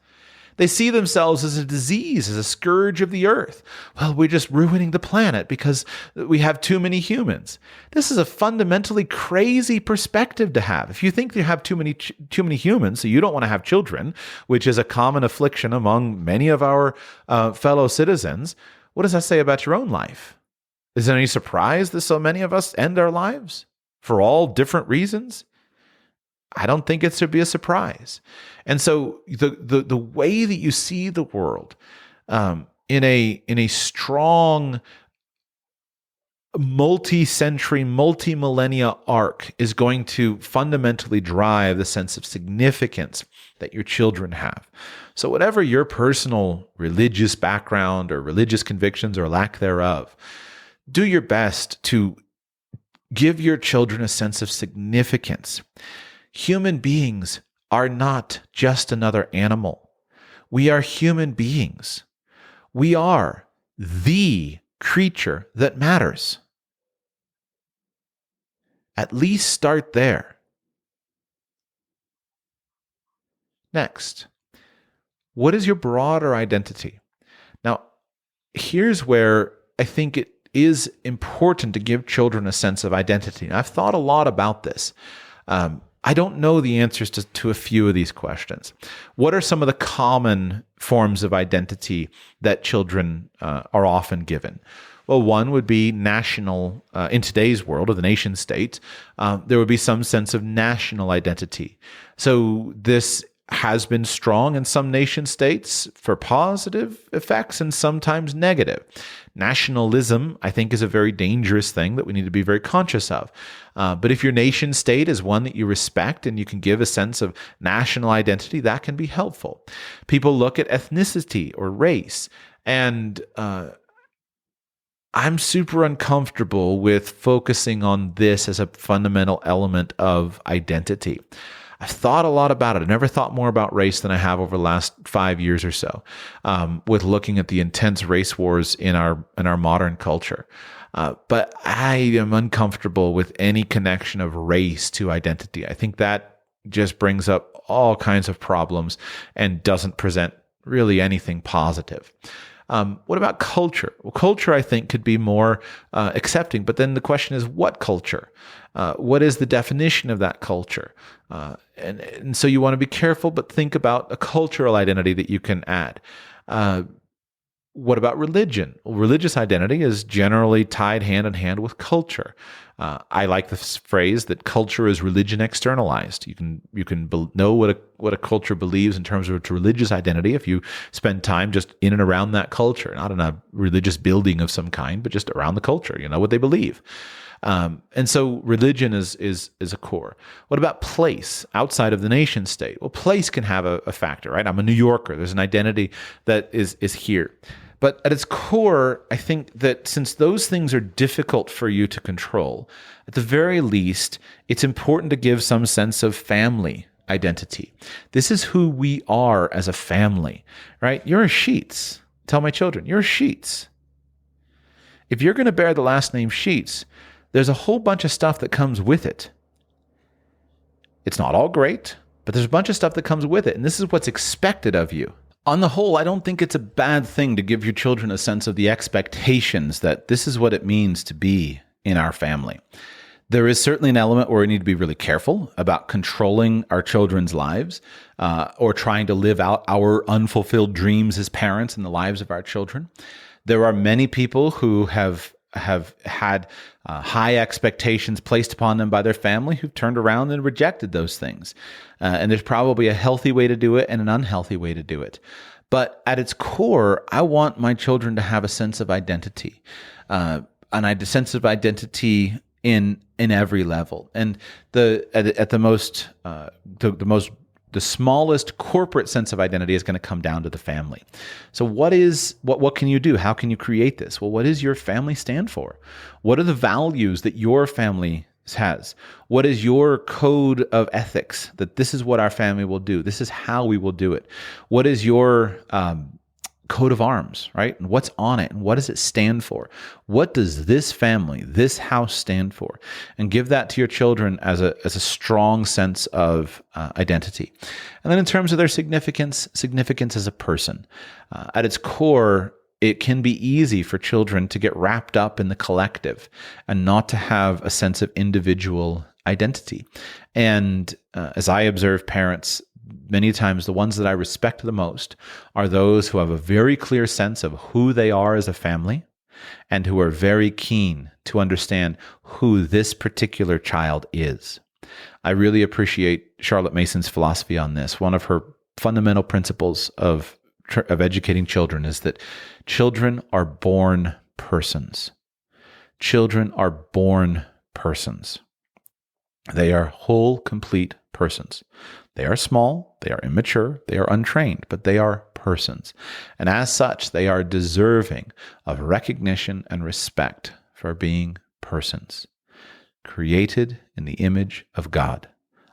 C: They see themselves as a disease, as a scourge of the earth. Well, we're just ruining the planet because we have too many humans. This is a fundamentally crazy perspective to have. If you think you have too many humans, so you don't want to have children, which is a common affliction among many of our fellow citizens, what does that say about your own life? Is it any surprise that so many of us end our lives for all different reasons? I don't think it should be a surprise. And so the way that you see the world in a strong multi-century, multi-millennia arc is going to fundamentally drive the sense of significance that your children have. So whatever your personal religious background or religious convictions or lack thereof, do your best to give your children a sense of significance. Human beings are not just another animal. We are human beings. We are the creature that matters. At least start there. Next, what is your broader identity? Now, here's where I think it is important to give children a sense of identity. I've thought a lot about this. I don't know the answers to a few of these questions. What are some of the common forms of identity that children are often given? Well, one would be national, in today's world of the nation state, there would be some sense of national identity. So this has been strong in some nation states for positive effects and sometimes negative. Nationalism, I think, is a very dangerous thing that we need to be very conscious of. But if your nation state is one that you respect and you can give a sense of national identity, that can be helpful. People look at ethnicity or race, and I'm super uncomfortable with focusing on this as a fundamental element of identity. I've thought a lot about it. I've never thought more about race than I have over the last 5 years or so, with looking at the intense race wars in our modern culture. But I am uncomfortable with any connection of race to identity. I think that just brings up all kinds of problems and doesn't present really anything positive. What about culture? Well, culture, I think, could be more accepting, but then the question is, what culture? What is the definition of that culture? And so you want to be careful, but think about a cultural identity that you can add. What about religion? Well, religious identity is generally tied hand in hand with culture. I like this phrase that culture is religion externalized. You can know what a culture believes in terms of its religious identity if you spend time just in and around that culture, not in a religious building of some kind, but just around the culture. You know what they believe. And so religion is a core. What about place outside of the nation state? Well, place can have a factor, right? I'm a New Yorker. There's an identity that is here. But at its core, I think that since those things are difficult for you to control, at the very least, it's important to give some sense of family identity. This is who we are as a family, right? You're a Sheets. Tell my children, you're a Sheets. If you're going to bear the last name Sheets, there's a whole bunch of stuff that comes with it. It's not all great, but there's a bunch of stuff that comes with it, and this is what's expected of you. On the whole, I don't think it's a bad thing to give your children a sense of the expectations that this is what it means to be in our family. There is certainly an element where we need to be really careful about controlling our children's lives or trying to live out our unfulfilled dreams as parents in the lives of our children. There are many people who have had high expectations placed upon them by their family who've turned around and rejected those things. And there's probably a healthy way to do it and an unhealthy way to do it. But at its core, I want my children to have a sense of identity, and a sense of identity in every level. And the smallest corporate sense of identity is going to come down to the family. So what can you do? How can you create this? Well, what does your family stand for? What are the values that your family has? What is your code of ethics that this is what our family will do? This is how we will do it. What is your coat of arms, right? And what's on it? And what does it stand for? What does this family, this house stand for? And give that to your children as a strong sense of identity. And then in terms of their significance as a person. At its core, it can be easy for children to get wrapped up in the collective and not to have a sense of individual identity. And as I observe parents, many times the ones that I respect the most are those who have a very clear sense of who they are as a family and who are very keen to understand who this particular child is. I really appreciate Charlotte Mason's philosophy on this. One of her fundamental principles of educating children is that children are born persons. Children are born persons. They are whole, complete persons. They are small, they are immature, they are untrained, but they are persons. And as such, they are deserving of recognition and respect for being persons, created in the image of God,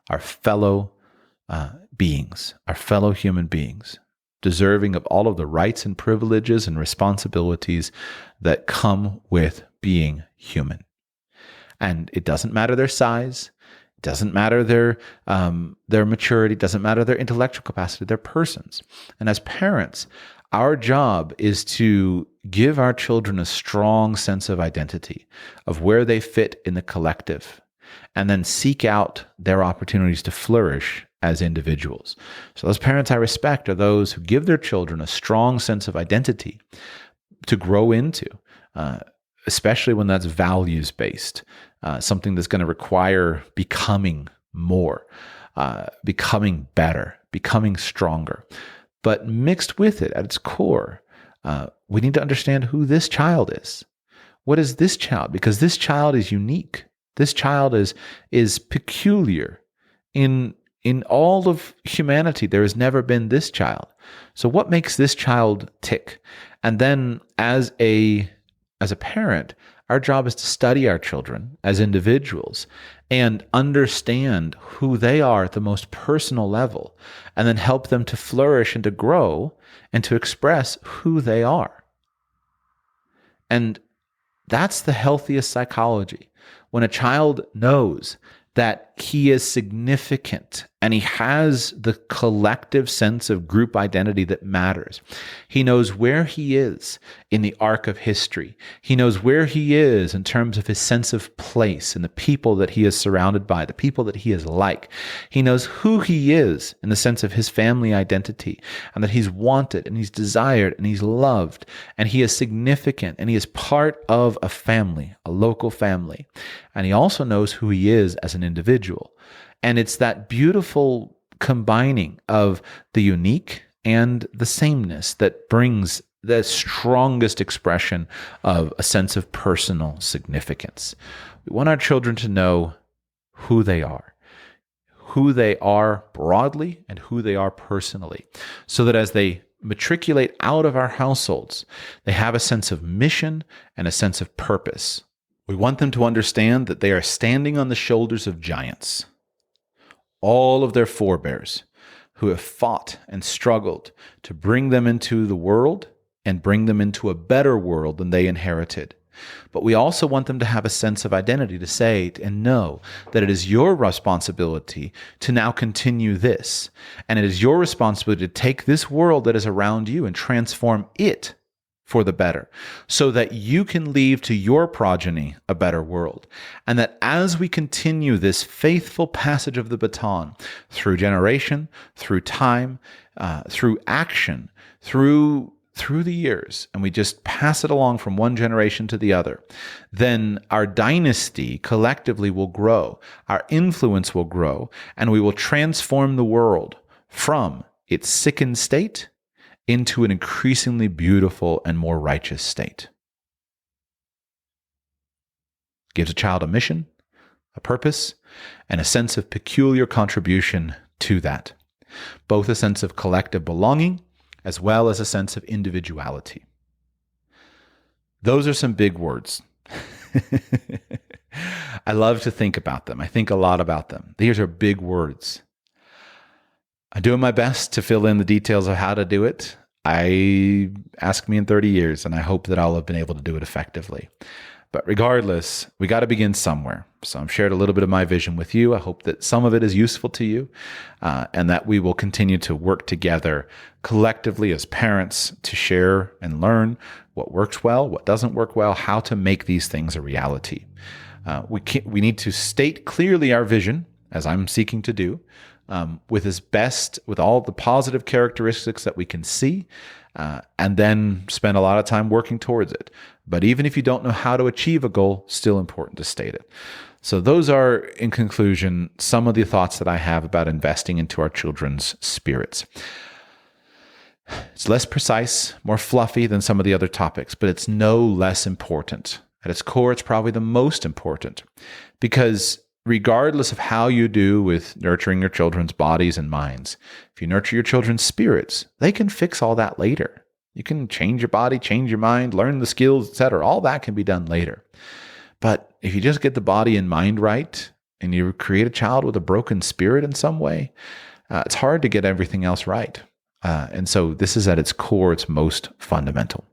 C: our fellow beings, our fellow human beings, deserving of all of the rights and privileges and responsibilities that come with being human. And it doesn't matter their size, it doesn't matter their maturity, it doesn't matter their intellectual capacity, they're persons. And as parents, our job is to give our children a strong sense of identity, of where they fit in the collective, and then seek out their opportunities to flourish as individuals. So those parents I respect are those who give their children a strong sense of identity to grow into, especially when that's values-based, something that's going to require becoming more, becoming better, becoming stronger. But mixed with it, at its core, we need to understand who this child is. What is this child? Because this child is unique. This child is peculiar. In all of humanity, there has never been this child. So what makes this child tick? And then as a parent, our job is to study our children as individuals and understand who they are at the most personal level, and then help them to flourish and to grow and to express who they are. And that's the healthiest psychology. When a child knows that he is significant And he has the collective sense of group identity that matters. He knows where he is in the arc of history. He knows where he is in terms of his sense of place and the people that he is surrounded by, the people that he is like. He knows who he is in the sense of his family identity, and that he's wanted and he's desired and he's loved and he is significant and he is part of a family, a local family. And he also knows who he is as an individual. And it's that beautiful combining of the unique and the sameness that brings the strongest expression of a sense of personal significance. We want our children to know who they are broadly and who they are personally, so that as they matriculate out of our households, they have a sense of mission and a sense of purpose. We want them to understand that they are standing on the shoulders of giants, all of their forebears who have fought and struggled to bring them into the world and bring them into a better world than they inherited. But we also want them to have a sense of identity, to say and know that it is your responsibility to now continue this. And it is your responsibility to take this world that is around you and transform it for the better, so that you can leave to your progeny a better world. And that as we continue this faithful passage of the baton through generation, through time, through action, through the years, and we just pass it along from one generation to the other, then our dynasty collectively will grow, our influence will grow, and we will transform the world from its sickened state into an increasingly beautiful and more righteous state. Gives a child a mission, a purpose, and a sense of peculiar contribution to that. Both a sense of collective belonging as well as a sense of individuality. Those are some big words. I love to think about them. I think a lot about them. These are big words. I'm doing my best to fill in the details of how to do it. Ask me in 30 years, and I hope that I'll have been able to do it effectively. But regardless, we got to begin somewhere. So I've shared a little bit of my vision with you. I hope that some of it is useful to you, and that we will continue to work together collectively as parents to share and learn what works well, what doesn't work well, how to make these things a reality. We need to state clearly our vision, as I'm seeking to do, with all the positive characteristics that we can see, and then spend a lot of time working towards it. But even if you don't know how to achieve a goal, still important to state it. So those are, in conclusion, some of the thoughts that I have about investing into our children's spirits. It's less precise, more fluffy than some of the other topics, but it's no less important. At its core, it's probably the most important, because regardless of how you do with nurturing your children's bodies and minds, if you nurture your children's spirits, they can fix all that later. You can change your body, change your mind, learn the skills, etc. All that can be done later. But if you just get the body and mind right, and you create a child with a broken spirit in some way, it's hard to get everything else right. And so this is at its core, its most fundamental.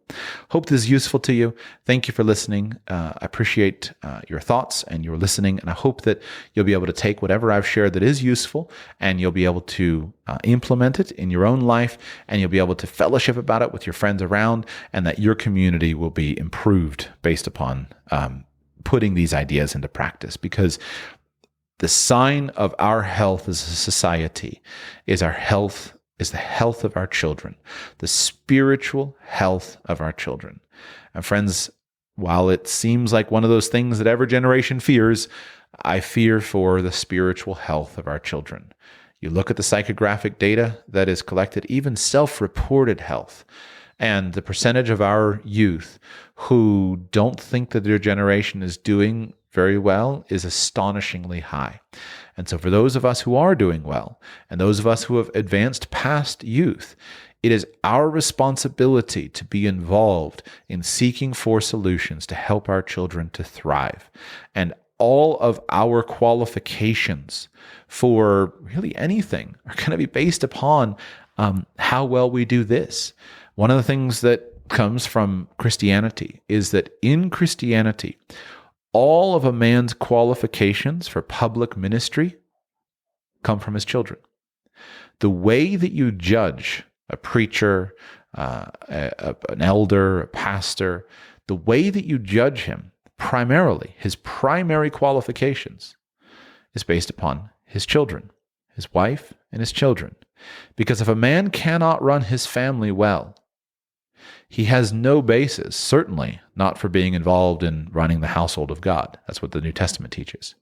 C: Hope this is useful to you. Thank you for listening. I appreciate your thoughts and your listening, and I hope that you'll be able to take whatever I've shared that is useful, and you'll be able to implement it in your own life, and you'll be able to fellowship about it with your friends around, and that your community will be improved based upon putting these ideas into practice. Because the sign of our health as a society is the health of our children, the spiritual health of our children. And friends, while it seems like one of those things that every generation fears, I fear for the spiritual health of our children. You look at the psychographic data that is collected, even self-reported health, and the percentage of our youth who don't think that their generation is doing very well is astonishingly high. And so for those of us who are doing well, and those of us who have advanced past youth, it is our responsibility to be involved in seeking for solutions to help our children to thrive. And all of our qualifications for really anything are going to be based upon how well we do this. One of the things that comes from Christianity is that in Christianity, all of a man's qualifications for public ministry come from his children. The way that you judge a preacher, an elder, a pastor, the way that you judge him, primarily, his primary qualifications, is based upon his children, his wife and his children. Because if a man cannot run his family well, he has no basis, certainly not for being involved in running the household of God. That's what the New Testament teaches.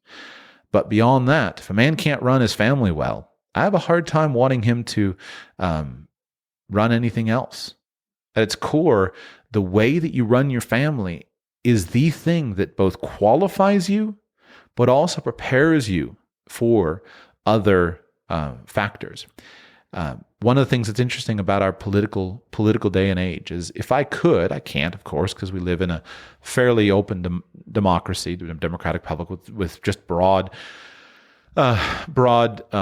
C: But beyond that, if a man can't run his family well, I have a hard time wanting him to run anything else. At its core, the way that you run your family is the thing that both qualifies you, but also prepares you for other factors. One of the things that's interesting about our political day and age is, if I could, I can't, of course, because we live in a fairly open democracy, democratic republic with just broad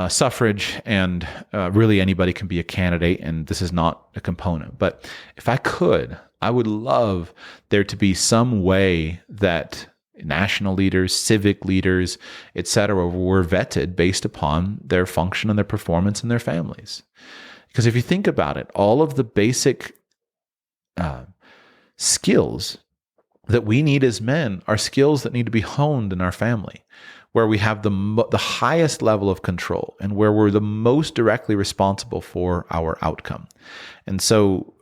C: suffrage, and really anybody can be a candidate, and this is not a component. But if I could, I would love there to be some way that national leaders, civic leaders, etc., were vetted based upon their function and their performance in their families. Because if you think about it, all of the basic skills that we need as men are skills that need to be honed in our family, where we have the highest level of control and where we're the most directly responsible for our outcome. And so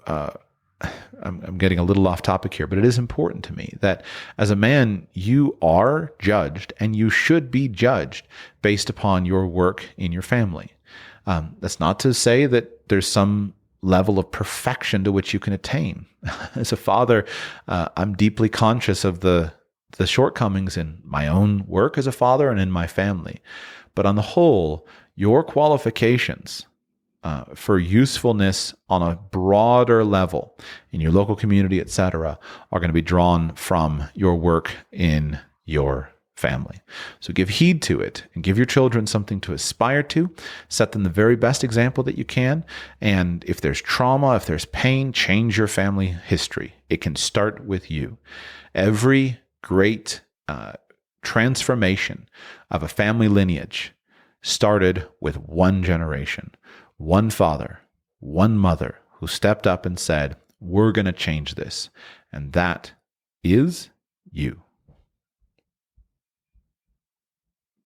C: I'm getting a little off topic here, but it is important to me that as a man, you are judged, and you should be judged based upon your work in your family. That's not to say that there's some level of perfection to which you can attain. As a father, I'm deeply conscious of the shortcomings in my own work as a father and in my family. But on the whole, your qualifications for usefulness on a broader level in your local community, etc., are going to be drawn from your work in your family. So give heed to it and give your children something to aspire to. Set them the very best example that you can. And if there's trauma, if there's pain, change your family history. It can start with you. Every great transformation of a family lineage started with one generation, one father, one mother who stepped up and said, we're going to change this. And that is you.